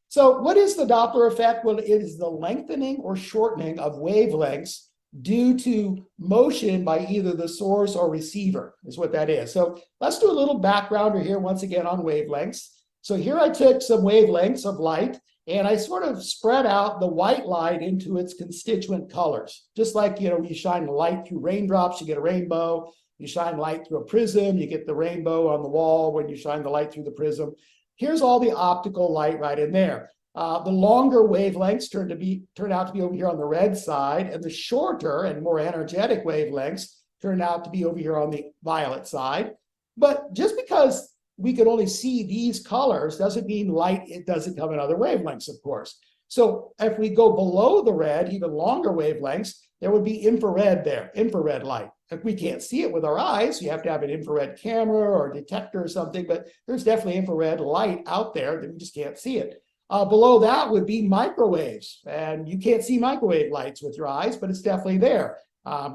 So what is the Doppler effect? Well, it is the lengthening or shortening of wavelengths due to motion by either the source or receiver is what that is. So let's do a little backgrounder here once again on wavelengths. So here I took some wavelengths of light and I sort of spread out the white light into its constituent colors. Just like, you shine light through raindrops, you get a rainbow. You shine light through a prism, you get the rainbow on the wall when you shine the light through the prism. Here's all the optical light right in there. The longer wavelengths turned out to be over here on the red side, and the shorter and more energetic wavelengths turned out to be over here on the violet side. But just because we could only see these colors doesn't mean it doesn't come in other wavelengths, of course. So if we go below the red, even longer wavelengths, there would be infrared there, infrared light. If we can't see it with our eyes, you have to have an infrared camera or detector or something, but there's definitely infrared light out there that we just can't see it. Below that would be microwaves, and you can't see microwave lights with your eyes, but it's definitely there.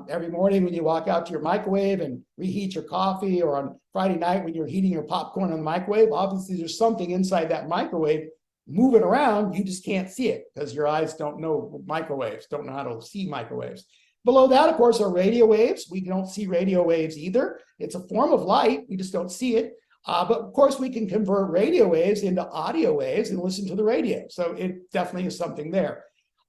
Every morning when you walk out to your microwave and reheat your coffee, or on Friday night when you're heating your popcorn on the microwave, obviously there's something inside that microwave moving around. You just can't see it because your eyes don't know microwaves, don't know how to see microwaves. Below that, of course, are radio waves. We don't see radio waves either. It's a form of light. We just don't see it. But of course, we can convert radio waves into audio waves and listen to the radio. So it definitely is something there.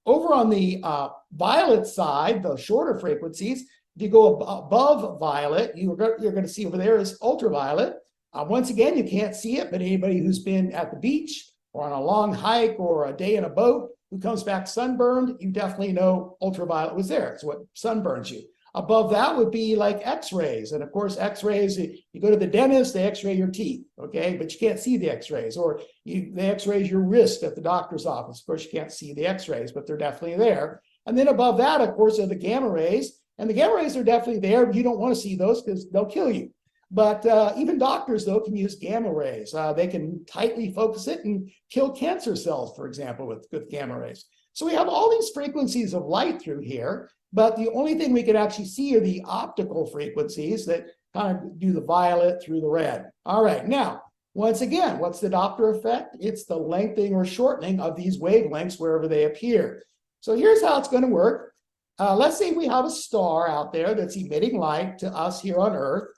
Over on the violet side, the shorter frequencies, if you go above violet, you're going to see over there is ultraviolet. Once again, you can't see it, but anybody who's been at the beach or on a long hike or a day in a boat who comes back sunburned, you definitely know ultraviolet was there. It's what sunburns you. Above that would be like X-rays. And of course, X-rays, you go to the dentist, they X-ray your teeth, okay? But you can't see the X-rays. Or they X-rays your wrist at the doctor's office. Of course, you can't see the X-rays, but they're definitely there. And then above that, of course, are the gamma rays. And the gamma rays are definitely there. You don't want to see those because they'll kill you. But even doctors, though, can use gamma rays. They can tightly focus it and kill cancer cells, for example, with gamma rays. So we have all these frequencies of light through here, but the only thing we can actually see are the optical frequencies that kind of do the violet through the red. All right, now, once again, what's the Doppler effect? It's the lengthening or shortening of these wavelengths wherever they appear. So here's how it's going to work. Let's say we have a star out there that's emitting light to us here on Earth,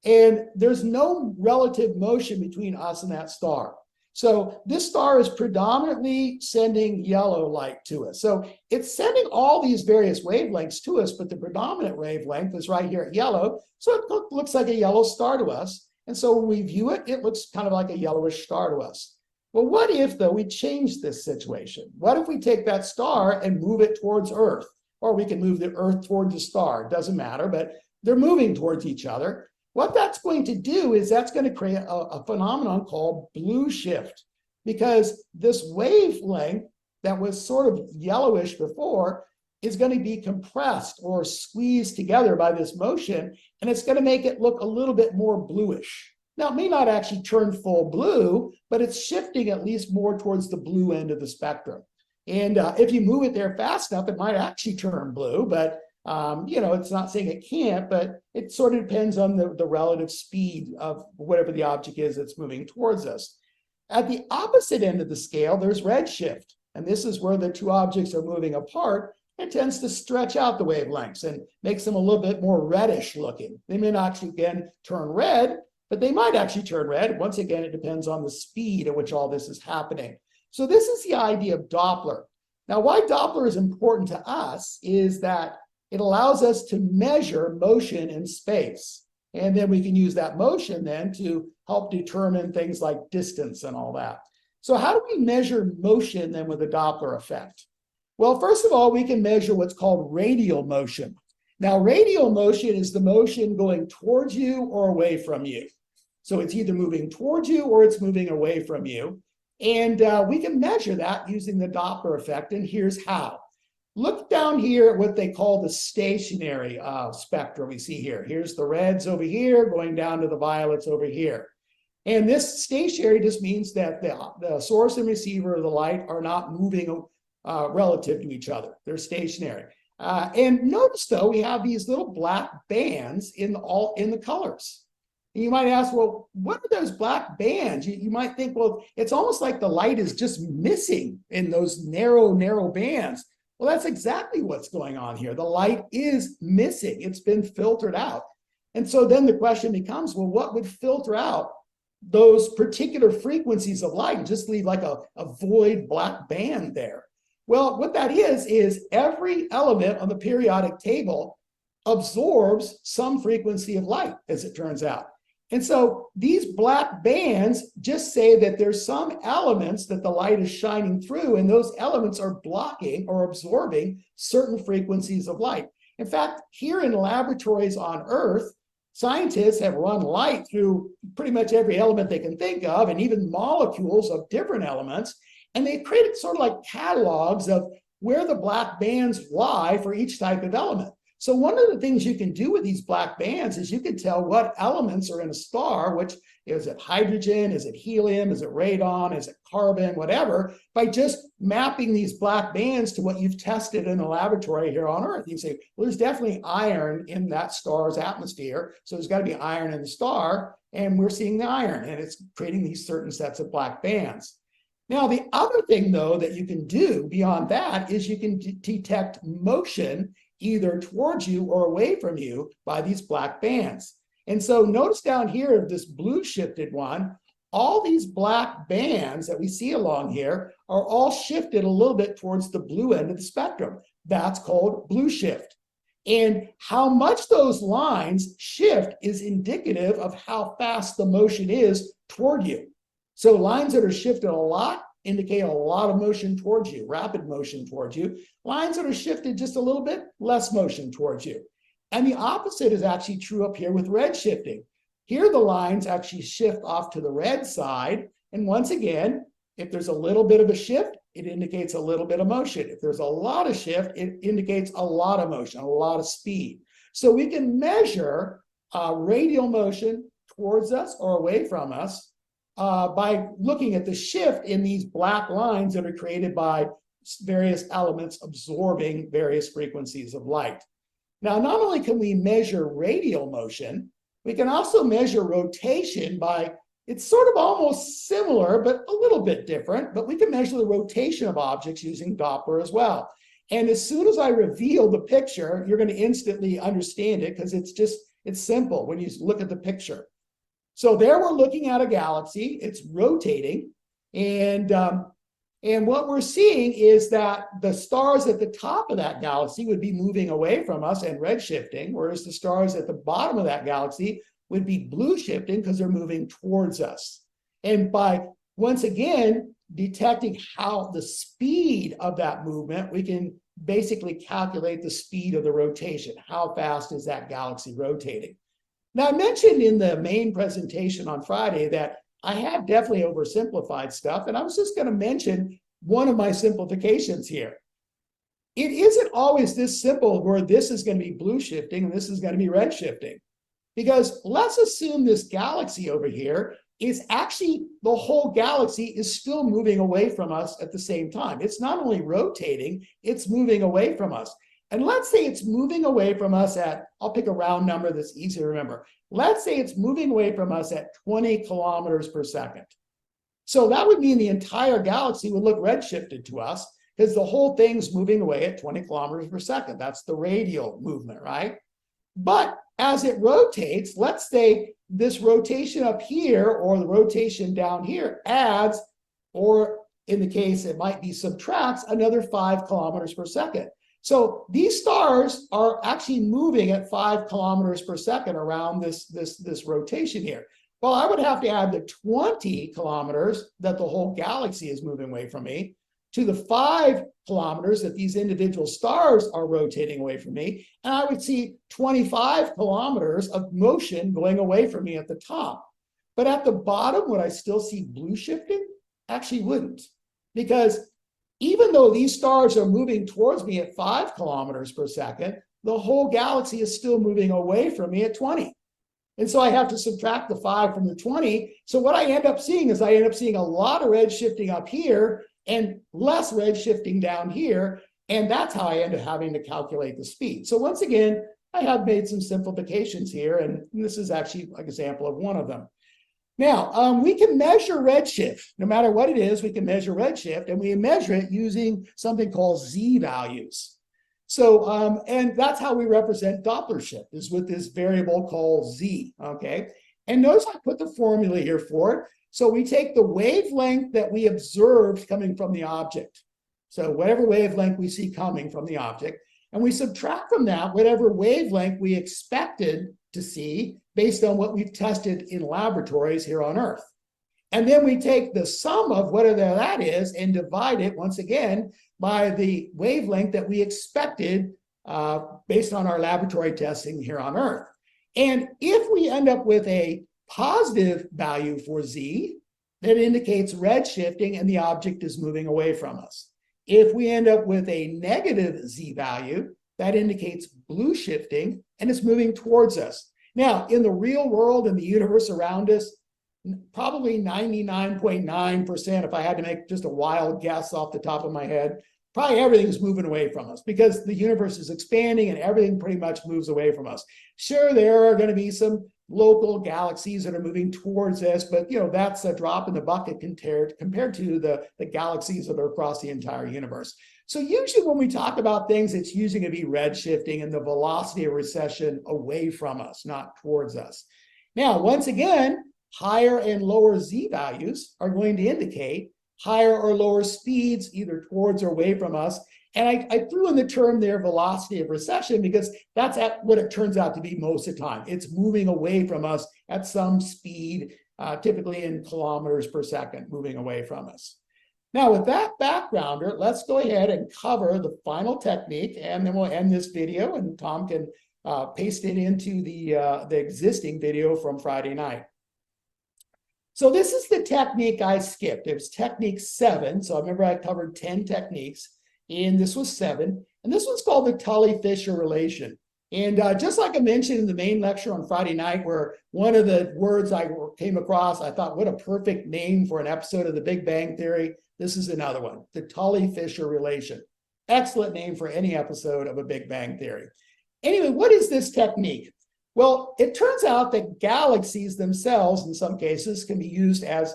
and there's no relative motion between us and that star. So this star is predominantly sending yellow light to us. So it's sending all these various wavelengths to us, but the predominant wavelength is right here at yellow. So it looks like a yellow star to us. And so when we view it, it looks kind of like a yellowish star to us. Well, what if, though, we change this situation? What if we take that star and move it towards Earth? Or we can move the Earth towards the star. It doesn't matter, but they're moving towards each other. What that's going to do is that's going to create a phenomenon called blue shift, because this wavelength that was sort of yellowish before is going to be compressed or squeezed together by this motion, and it's going to make it look a little bit more bluish. Now, it may not actually turn full blue, but it's shifting at least more towards the blue end of the spectrum. And if you move it there fast enough, it might actually turn blue, but it's not saying it can't, but it sort of depends on the relative speed of whatever the object is that's moving towards us. At the opposite end of the scale, there's redshift. And this is where the two objects are moving apart. It tends to stretch out the wavelengths and makes them a little bit more reddish looking. They may not actually, again, turn red, but they might actually turn red. Once again, it depends on the speed at which all this is happening. So this is the idea of Doppler. Now, why Doppler is important to us is that it allows us to measure motion in space. And then we can use that motion then to help determine things like distance and all that. So how do we measure motion then with the Doppler effect? Well, first of all, we can measure what's called radial motion. Now, radial motion is the motion going towards you or away from you. So it's either moving towards you or it's moving away from you. And we can measure that using the Doppler effect. And here's how. Look down here at what they call the stationary spectrum we see here. Here's the reds over here going down to the violets over here. And this stationary just means that the source and receiver of the light are not moving relative to each other. They're stationary. And notice, though, we have these little black bands in the colors. And you might ask, well, what are those black bands? You might think, well, it's almost like the light is just missing in those narrow bands. Well, that's exactly what's going on here. The light is missing. It's been filtered out. And so then the question becomes, well, what would filter out those particular frequencies of light and just leave like a void black band there? Well, what that is every element on the periodic table absorbs some frequency of light, as it turns out. And so these black bands just say that there's some elements that the light is shining through, and those elements are blocking or absorbing certain frequencies of light. In fact, here in laboratories on Earth, scientists have run light through pretty much every element they can think of, and even molecules of different elements. And they've created sort of like catalogs of where the black bands lie for each type of element. So one of the things you can do with these black bands is you can tell what elements are in a star, which is it hydrogen, is it helium, is it radon, is it carbon, whatever, by just mapping these black bands to what you've tested in the laboratory here on Earth. You say, well, there's definitely iron in that star's atmosphere, so there's got to be iron in the star, and we're seeing the iron, and it's creating these certain sets of black bands. Now, the other thing, though, that you can do beyond that is you can detect motion either towards you or away from you by these black bands. And so notice down here, this blue shifted one, all these black bands that we see along here are all shifted a little bit towards the blue end of the spectrum. That's called blue shift. And how much those lines shift is indicative of how fast the motion is toward you. So lines that are shifted a lot indicate a lot of motion towards you, rapid motion towards you. Lines that are shifted just a little bit, less motion towards you. And the opposite is actually true up here with red shifting. Here the lines actually shift off to the red side. And once again, if there's a little bit of a shift, it indicates a little bit of motion. If there's a lot of shift, it indicates a lot of motion, a lot of speed. So we can measure radial motion towards us or away from us by looking at the shift in these black lines that are created by various elements absorbing various frequencies of light. Now, not only can we measure radial motion, we can also measure rotation by, it's sort of almost similar, but a little bit different, but we can measure the rotation of objects using Doppler as well. And as soon as I reveal the picture, you're going to instantly understand it because it's simple when you look at the picture. So there we're looking at a galaxy, it's rotating, and what we're seeing is that the stars at the top of that galaxy would be moving away from us and red shifting, whereas the stars at the bottom of that galaxy would be blue shifting because they're moving towards us. And by, once again, detecting how the speed of that movement, we can basically calculate the speed of the rotation. How fast is that galaxy rotating? Now, I mentioned in the main presentation on Friday that I have definitely oversimplified stuff, and I was just going to mention one of my simplifications here. It isn't always this simple where this is going to be blue shifting and this is going to be red shifting. Because let's assume this galaxy over here is actually, the whole galaxy is still moving away from us at the same time. It's not only rotating, it's moving away from us. And let's say it's moving away from us at, I'll pick a round number that's easy to remember. Let's say it's moving away from us at 20 kilometers per second. So that would mean the entire galaxy would look redshifted to us because the whole thing's moving away at 20 kilometers per second. That's the radial movement, right? But as it rotates, let's say this rotation up here or the rotation down here adds, or in the case it might be subtracts, another 5 kilometers per second. So these stars are actually moving at 5 kilometers per second around this rotation here. Well, I would have to add the 20 kilometers that the whole galaxy is moving away from me to the 5 kilometers that these individual stars are rotating away from me. And I would see 25 kilometers of motion going away from me at the top. But at the bottom, would I still see blue shifting? Actually wouldn't, because even though these stars are moving towards me at 5 kilometers per second, the whole galaxy is still moving away from me at 20. And so I have to subtract the 5 from the 20. So what I end up seeing is I end up seeing a lot of red shifting up here and less red shifting down here. And that's how I end up having to calculate the speed. So once again, I have made some simplifications here, and this is actually an example of one of them. Now, we can measure redshift. No matter what it is, we can measure redshift, and we measure it using something called Z values. So, and that's how we represent Doppler shift, is with this variable called Z, okay? And notice I put the formula here for it. So we take the wavelength that we observed coming from the object. So whatever wavelength we see coming from the object, and we subtract from that whatever wavelength we expected to see based on what we've tested in laboratories here on Earth. And then we take the sum of whatever that is and divide it once again by the wavelength that we expected based on our laboratory testing here on Earth. And if we end up with a positive value for Z, that indicates red shifting and the object is moving away from us. If we end up with a negative Z value, that indicates blue shifting and it's moving towards us. Now, in the real world, in the universe around us, probably 99.9%, if I had to make just a wild guess off the top of my head, probably everything's moving away from us because the universe is expanding and everything pretty much moves away from us. Sure, there are going to be some local galaxies that are moving towards us, but that's a drop in the bucket compared to the galaxies that are across the entire universe. So usually when we talk about things, it's usually going to be redshifting and the velocity of recession away from us, not towards us. Now, once again, higher and lower z values are going to indicate higher or lower speeds either towards or away from us. And I threw in the term there, velocity of recession, because that's what it turns out to be most of the time. It's moving away from us at some speed, typically in kilometers per second, moving away from us. Now, with that backgrounder, let's go ahead and cover the final technique, and then we'll end this video, and Tom can paste it into the existing video from Friday night. So this is the technique I skipped. It was technique 7. So I remember I covered 10 techniques, and this was 7. And this one's called the Tully-Fisher relation. And just like I mentioned in the main lecture on Friday night, where one of the words I came across, I thought, what a perfect name for an episode of The Big Bang Theory. This is another one, the Tully-Fisher relation. Excellent name for any episode of a Big Bang Theory. Anyway, what is this technique? Well, it turns out that galaxies themselves, in some cases, can be used as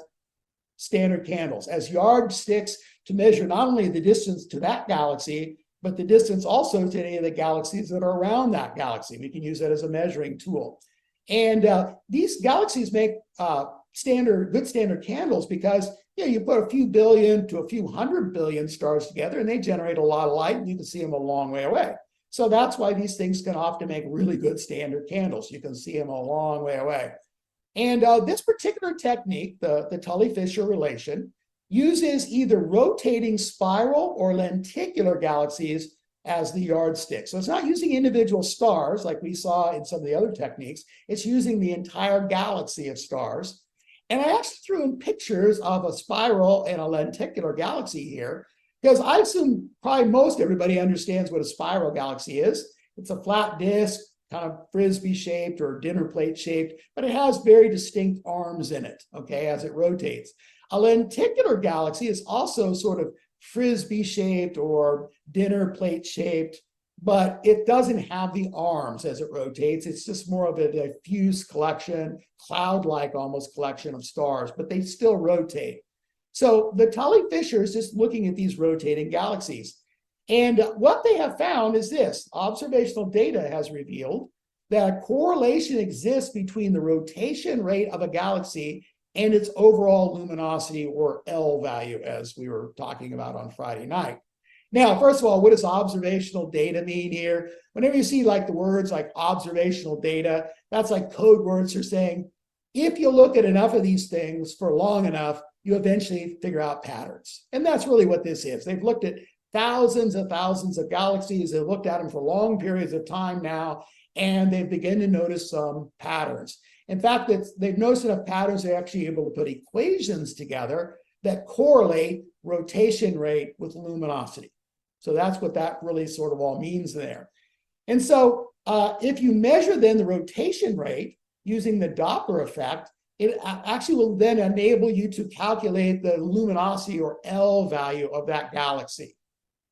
standard candles, as yardsticks to measure not only the distance to that galaxy, but the distance also to any of the galaxies that are around that galaxy. We can use that as a measuring tool. And these galaxies make good standard candles because you put a few billion to a few 100 billion stars together and they generate a lot of light and you can see them a long way away. So that's why these things can often make really good standard candles. You can see them a long way away. And this particular technique, the Tully-Fisher relation, uses either rotating spiral or lenticular galaxies as the yardstick. So it's not using individual stars like we saw in some of the other techniques. It's using the entire galaxy of stars. And I actually threw in pictures of a spiral and a lenticular galaxy here, because I assume probably most everybody understands what a spiral galaxy is. It's a flat disk, kind of frisbee shaped or dinner plate shaped, but it has very distinct arms in it, okay, as it rotates. A lenticular galaxy is also sort of frisbee shaped or dinner plate shaped, but it doesn't have the arms as it rotates. It's just more of a diffuse collection, cloud-like almost collection of stars, but they still rotate. So the Tully-Fisher is just looking at these rotating galaxies. And what they have found is this: observational data has revealed that a correlation exists between the rotation rate of a galaxy and its overall luminosity, or L value, as we were talking about on Friday night. Now, first of all, what does observational data mean here? Whenever you see like the words like observational data, that's like code words for saying, if you look at enough of these things for long enough, you eventually figure out patterns. And that's really what this is. They've looked at thousands of galaxies. They've looked at them for long periods of time now, and they've begun to notice some patterns. In fact, they've noticed enough patterns, they're actually able to put equations together that correlate rotation rate with luminosity. So that's what that really sort of all means there. And so if you measure then the rotation rate using the Doppler effect, it actually will then enable you to calculate the luminosity, or L value, of that galaxy.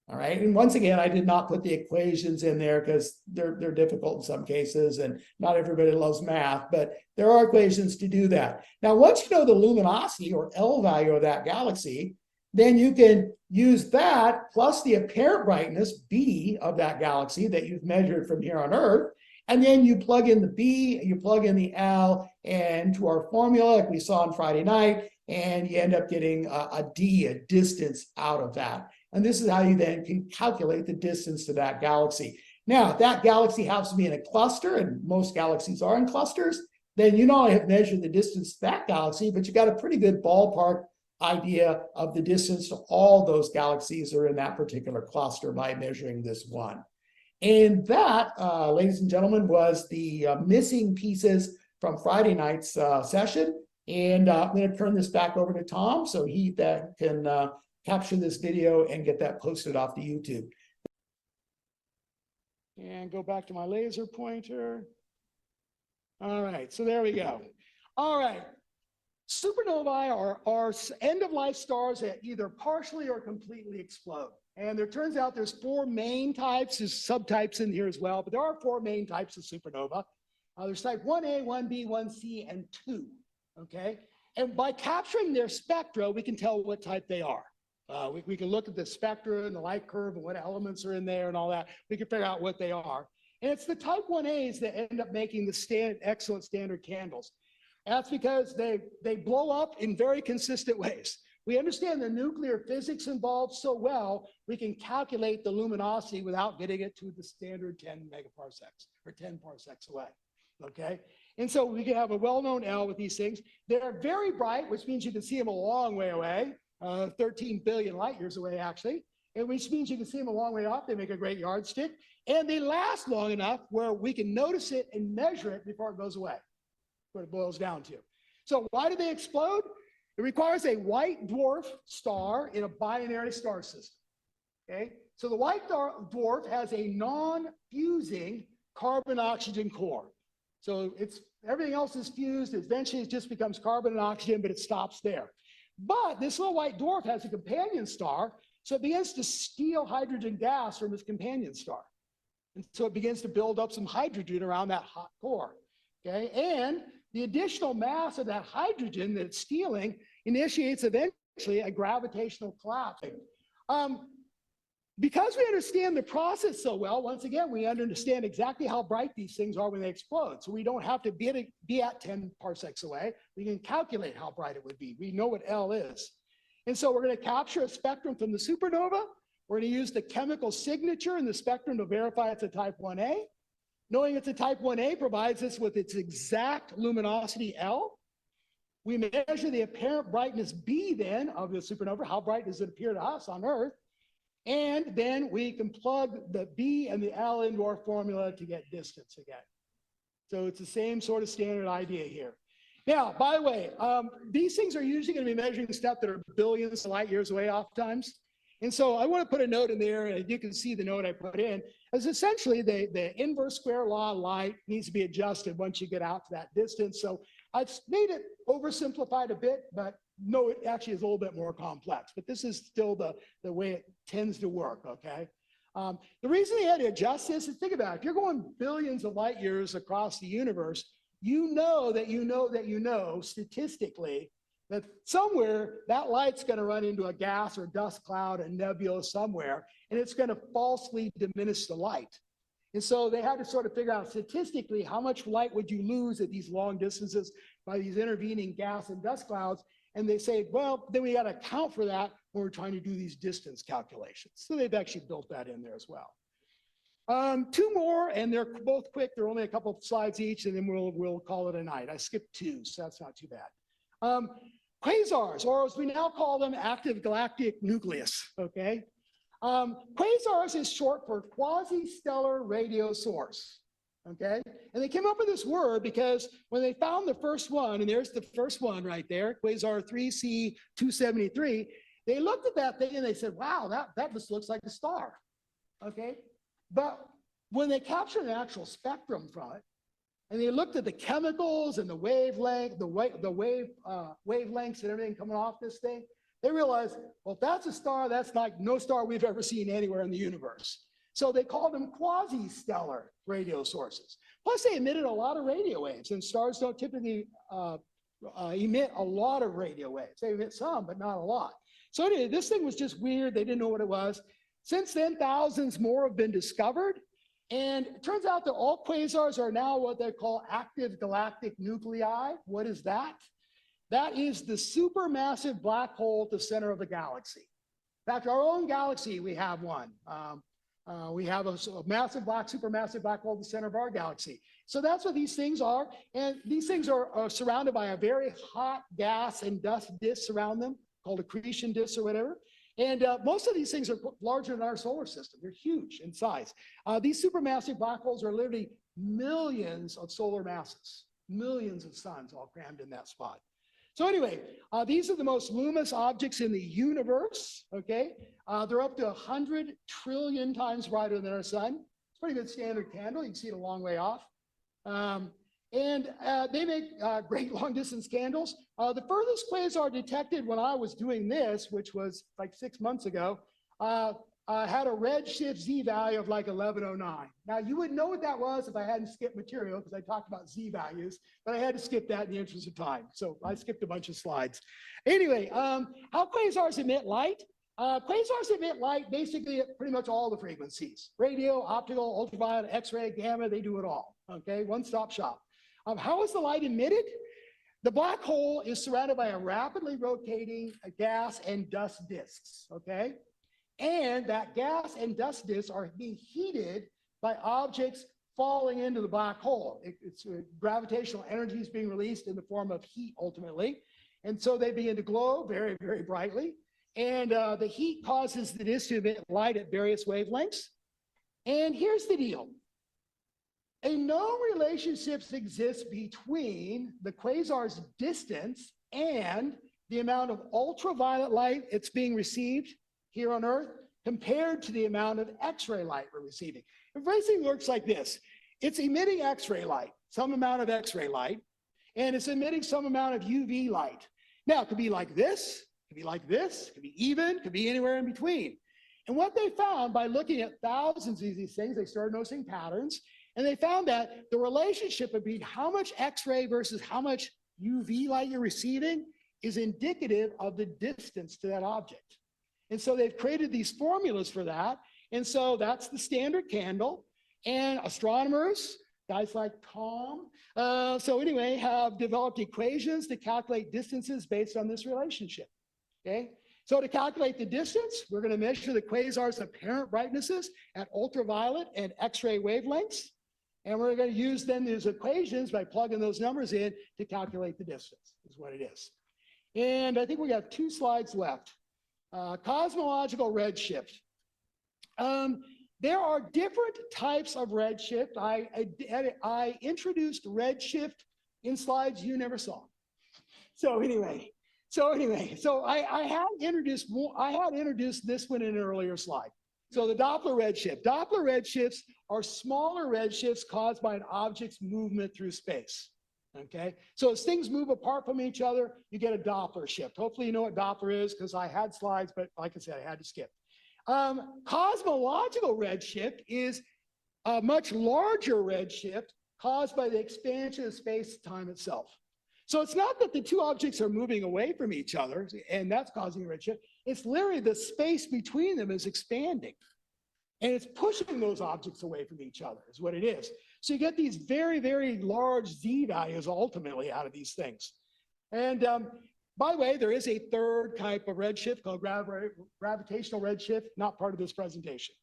All right. And once again, I did not put the equations in there because they're difficult in some cases and not everybody loves math, but there are equations to do that. Now, once you know the luminosity, or L value, of that galaxy, then you can use that plus the apparent brightness, B, of that galaxy that you've measured from here on Earth. And then you plug in the B, you plug in the L, and to our formula, like we saw on Friday night, and you end up getting a D, a distance out of that. And this is how you then can calculate the distance to that galaxy. Now, if that galaxy happens to be in a cluster, and most galaxies are in clusters, then you not only have measured the distance to that galaxy, but you got a pretty good ballpark idea of the distance to all those galaxies that are in that particular cluster by measuring this one. And that, ladies and gentlemen, was the missing pieces from Friday night's session. And I'm going to turn this back over to Tom so he can capture this video and get that posted off to YouTube. And go back to my laser pointer. All right, so there we go. All right. Supernovae are end-of-life stars that either partially or completely explode. And there turns out there's 4 main types. There's subtypes in here as well, but there are 4 main types of supernova. There's type 1A, 1B, 1C, and 2, okay? And by capturing their spectra, we can tell what type they are. We can look at the spectra and the light curve and what elements are in there and all that. We can figure out what they are. And it's the type 1As that end up making the excellent standard candles. That's because they blow up in very consistent ways. We understand the nuclear physics involved so well, we can calculate the luminosity without getting it to the standard 10 megaparsecs or 10 parsecs away, okay? And so we can have a well-known L with these things. They're very bright, which means you can see them a long way away, 13 billion light years away, actually, and which means you can see them a long way off. They make a great yardstick, and they last long enough where we can notice it and measure it before it goes away, what it boils down to. So why do they explode? It requires a white dwarf star in a binary star system, okay? So the white dwarf has a non-fusing carbon-oxygen core. So everything else is fused. Eventually, it just becomes carbon and oxygen, but it stops there. But this little white dwarf has a companion star, so it begins to steal hydrogen gas from its companion star. And so it begins to build up some hydrogen around that hot core, okay? And the additional mass of that hydrogen that it's stealing initiates eventually a gravitational collapse. Because we understand the process so well, once again, we understand exactly how bright these things are when they explode. So we don't have to be at 10 parsecs away. We can calculate how bright it would be. We know what L is. And so we're going to capture a spectrum from the supernova. We're going to use the chemical signature in the spectrum to verify it's a type 1A. Knowing it's a type 1A provides us with its exact luminosity L. We measure the apparent brightness B then of the supernova. How bright does it appear to us on Earth? And then we can plug the B and the L into our formula to get distance again. So it's the same sort of standard idea here. Now, by the way, these things are usually going to be measuring stuff that are billions of light years away oftentimes. And so I want to put a note in there, and you can see the note I put in, as essentially the inverse square law of light needs to be adjusted once you get out to that distance. So I've made it oversimplified a bit, but no, it actually is a little bit more complex, but this is still the way it tends to work, okay? The reason they had to adjust this is, think about it, if you're going billions of light years across the universe, you know statistically that somewhere that light's going to run into a gas or dust cloud, a nebula somewhere, and it's going to falsely diminish the light. And so they had to sort of figure out statistically how much light would you lose at these long distances by these intervening gas and dust clouds. And they say, well, then we got to account for that when we're trying to do these distance calculations. So they've actually built that in there as well. Two more, and they're both quick. They're only a couple of slides each, and then we'll call it a night. I skipped two, so that's not too bad. Quasars, or as we now call them, active galactic nucleus, okay? Quasars is short for quasi-stellar radio source, okay? And they came up with this word because when they found the first one, and there's the first one right there, Quasar 3C273, they looked at that thing and they said, wow, that just looks like a star, okay? But when they captured an actual spectrum from it, and they looked at the chemicals and the wavelength, wavelengths and everything coming off this thing, they realized, well, if that's a star, that's like no star we've ever seen anywhere in the universe. So they called them quasi-stellar radio sources. Plus, they emitted a lot of radio waves, and stars don't typically emit a lot of radio waves. They emit some, but not a lot. So anyway, this thing was just weird. They didn't know what it was. Since then, thousands more have been discovered. And it turns out that all quasars are now what they call active galactic nuclei. What is that? That is the supermassive black hole at the center of the galaxy. In fact, our own galaxy, we have one. We have a massive supermassive black hole at the center of our galaxy. So that's what these things are. And these things are surrounded by a very hot gas and dust disk around them, called accretion disks or whatever. And most of these things are larger than our solar system. They're huge in size. These supermassive black holes are literally millions of solar masses, millions of suns all crammed in that spot. So anyway, these are the most luminous objects in the universe, okay? They're up to 100 trillion times brighter than our sun. It's a pretty good standard candle. You can see it a long way off. They make great long distance candles. The furthest quasar detected when I was doing this, which was like 6 months ago, had a redshift Z value of like 1109. Now you wouldn't know what that was if I hadn't skipped material because I talked about Z values, but I had to skip that in the interest of time. So I skipped a bunch of slides. Anyway, how quasars emit light? Quasars emit light basically at pretty much all the frequencies: radio, optical, ultraviolet, X-ray, gamma, they do it all. Okay, one-stop shop. How is the light emitted? The black hole is surrounded by a rapidly rotating gas and dust disks, okay? And that gas and dust disks are being heated by objects falling into the black hole. It's gravitational energy is being released in the form of heat ultimately. And so they begin to glow very, very brightly. And the heat causes the disk to emit light at various wavelengths. And here's the deal. No relationships exist between the quasar's distance and the amount of ultraviolet light it's being received here on Earth compared to the amount of X-ray light we're receiving. It basically works like this. It's emitting X-ray light, some amount of X-ray light, and it's emitting some amount of UV light. Now, it could be like this, it could be like this, it could be even, it could be anywhere in between. And what they found by looking at thousands of these things, they started noticing patterns, and they found that the relationship between how much X-ray versus how much UV light you're receiving is indicative of the distance to that object. And so they've created these formulas for that. And so that's the standard candle. And astronomers, guys like Tom, have developed equations to calculate distances based on this relationship. Okay. So to calculate the distance, we're going to measure the quasar's apparent brightnesses at ultraviolet and X-ray wavelengths. And we're going to use then these equations by plugging those numbers in to calculate the distance, is what it is. And I think we got 2 slides left. Cosmological redshift. There are different types of redshift. I introduced redshift in slides you never saw. So I had introduced this one in an earlier slide. So the Doppler redshift. Doppler redshifts are smaller redshifts caused by an object's movement through space. Okay, so as things move apart from each other, you get a Doppler shift. Hopefully you know what Doppler is because I had slides, but like I said, I had to skip. Cosmological redshift is a much larger redshift caused by the expansion of space-time itself. So it's not that the 2 objects are moving away from each other and that's causing a redshift. It's literally the space between them is expanding. And it's pushing those objects away from each other is what it is. So you get these very, very large Z values ultimately out of these things. And by the way, there is a third type of redshift called gravitational redshift, not part of this presentation.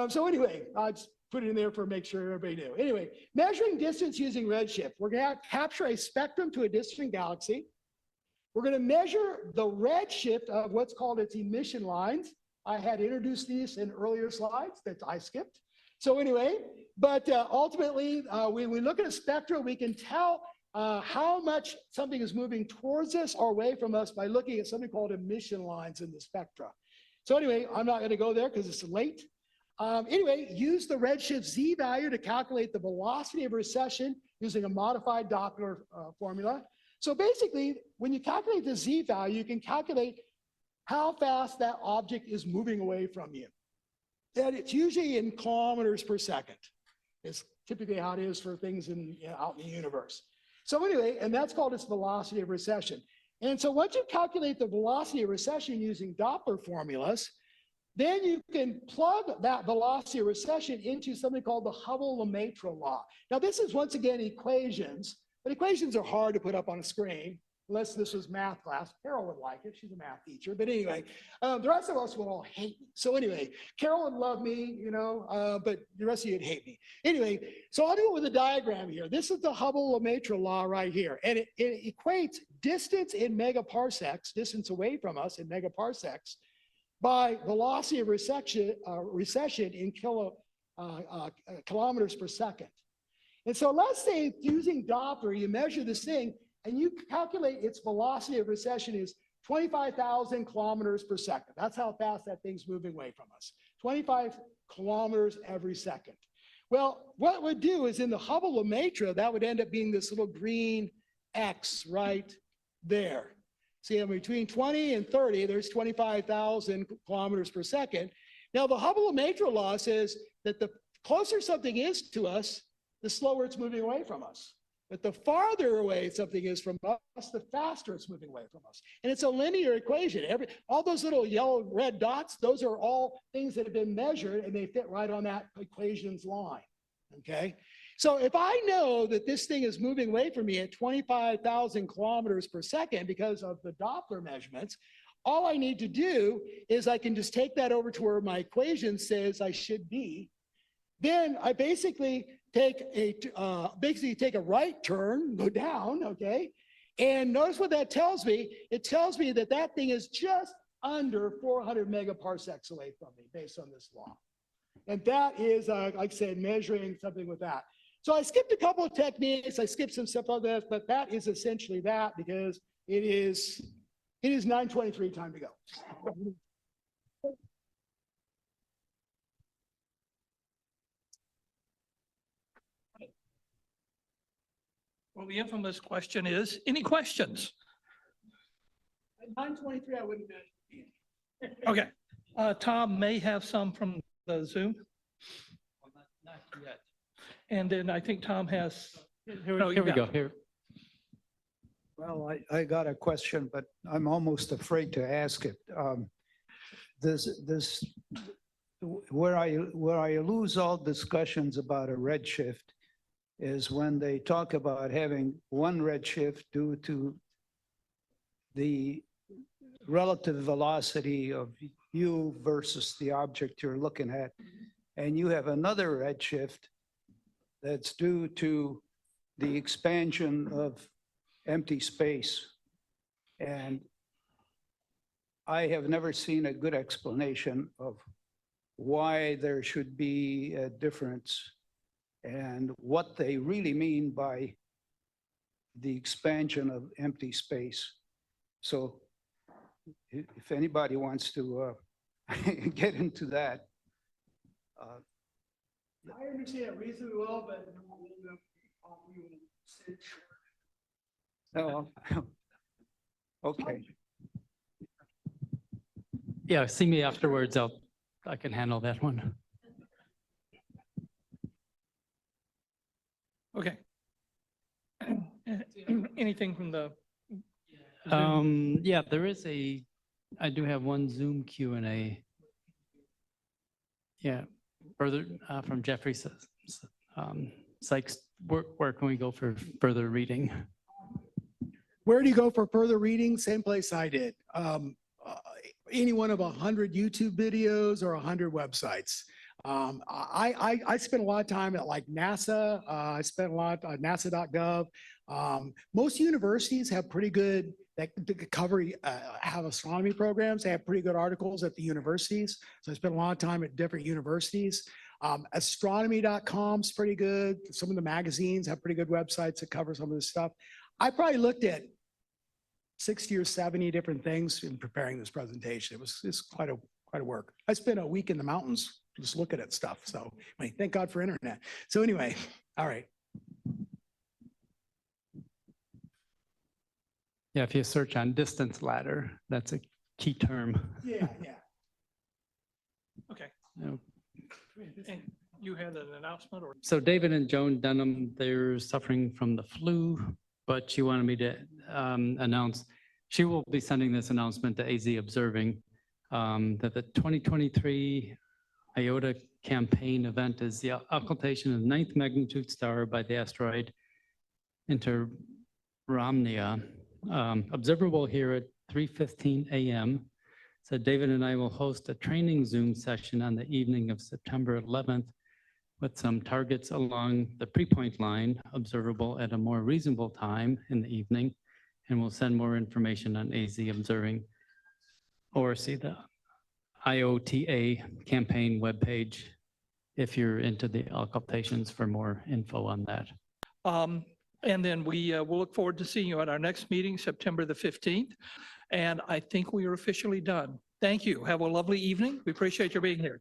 So anyway, I just put it in there for make sure everybody knew. Anyway, measuring distance using redshift. We're going to capture a spectrum to a distant galaxy. We're going to measure the redshift of what's called its emission lines. I had introduced these in earlier slides that I skipped. So anyway, but ultimately, when we look at a spectrum, we can tell how much something is moving towards us or away from us by looking at something called emission lines in the spectra. So anyway, I'm not going to go there because it's late. Anyway, use the redshift Z value to calculate the velocity of recession using a modified Doppler formula. So basically, when you calculate the Z value, you can calculate how fast that object is moving away from you. And it's usually in kilometers per second. It's typically how it is for things out in the universe. So anyway, and that's called its velocity of recession. And so once you calculate the velocity of recession using Doppler formulas, then you can plug that velocity of recession into something called the Hubble-Lemaitre law. Now this is once again equations, but equations are hard to put up on a screen. Unless this was math class. Carol would like it. She's a math teacher. But anyway, the rest of us will all hate me. So anyway, Carol would love me, but the rest of you would hate me. Anyway, so I'll do it with a diagram here. This is the Hubble-Lemaitre law right here. And it equates distance in megaparsecs, distance away from us in megaparsecs, by velocity of recession in kilometers per second. And so let's say using Doppler, you measure this thing, and you calculate its velocity of recession is 25,000 kilometers per second. That's how fast that thing's moving away from us. 25 kilometers every second. Well, what it would do is in the Hubble-Lemaitre, that would end up being this little green X right there. See, between 20 and 30, there's 25,000 kilometers per second. Now, the Hubble-Lemaître law says that the closer something is to us, the slower it's moving away from us. But the farther away something is from us, the faster it's moving away from us. And it's a linear equation. All those little yellow, red dots, those are all things that have been measured and they fit right on that equation's line, okay? So if I know that this thing is moving away from me at 25,000 kilometers per second because of the Doppler measurements, all I need to do is I can just take that over to where my equation says I should be. Then I basically take a right turn, go down, okay? And notice what that tells me. It tells me that that thing is just under 400 megaparsecs away from me based on this law. And that is, like I said, measuring something with that. So I skipped a couple of techniques. I skipped some stuff on this, but that is essentially that because it is 9:23, time to go. Well, the infamous question is, any questions? At 9:23, I wouldn't imagine. Okay. Tom may have some from the Zoom. Not yet. And then I think Tom has. Here No, we you go. got it. Here. Well, I got a question, but I'm almost afraid to ask it. Where I lose all discussions about a redshift is when they talk about having one redshift due to the relative velocity of you versus the object you're looking at. And you have another redshift that's due to the expansion of empty space. And I have never seen a good explanation of why there should be a difference and what they really mean by the expansion of empty space. So if anybody wants to get into that. I understand it reasonably well, but Oh, okay. Yeah, see me afterwards. I can handle that one. Okay. Anything from the? Zoom? Yeah, I do have one Zoom Q&A. Yeah, further from Jeffrey Sykes, where can we go for further reading? Where do you go for further reading? Same place I did. Any one of 100 YouTube videos or 100 websites. I spent a lot of time at like NASA. I spent a lot on NASA.gov. Most universities have pretty good, that cover, have astronomy programs. They have pretty good articles at the universities. So I spent a lot of time at different universities. Astronomy.com is pretty good. Some of the magazines have pretty good websites that cover some of this stuff. I probably looked at 60 or 70 different things in preparing this presentation. It's quite a work. I spent a week in the mountains just looking at stuff. So I mean, thank God for internet. So anyway, all right. Yeah, if you search on distance ladder, that's a key term. Yeah. Okay. No. And you had an announcement or? So David and Joan Dunham, they're suffering from the flu, but she wanted me to announce, she will be sending this announcement to AZ Observing that the 2023 IOTA campaign event is the occultation of 9th magnitude star by the asteroid Interomnia, observable here at 3:15 a.m. So David and I will host a training Zoom session on the evening of September 11th with some targets along the pre-point line observable at a more reasonable time in the evening. And we'll send more information on AZ Observing or see the IOTA campaign webpage if you're into the occultations for more info on that. And then we will look forward to seeing you at our next meeting, September the 15th. And I think we are officially done. Thank you. Have a lovely evening. We appreciate your being here.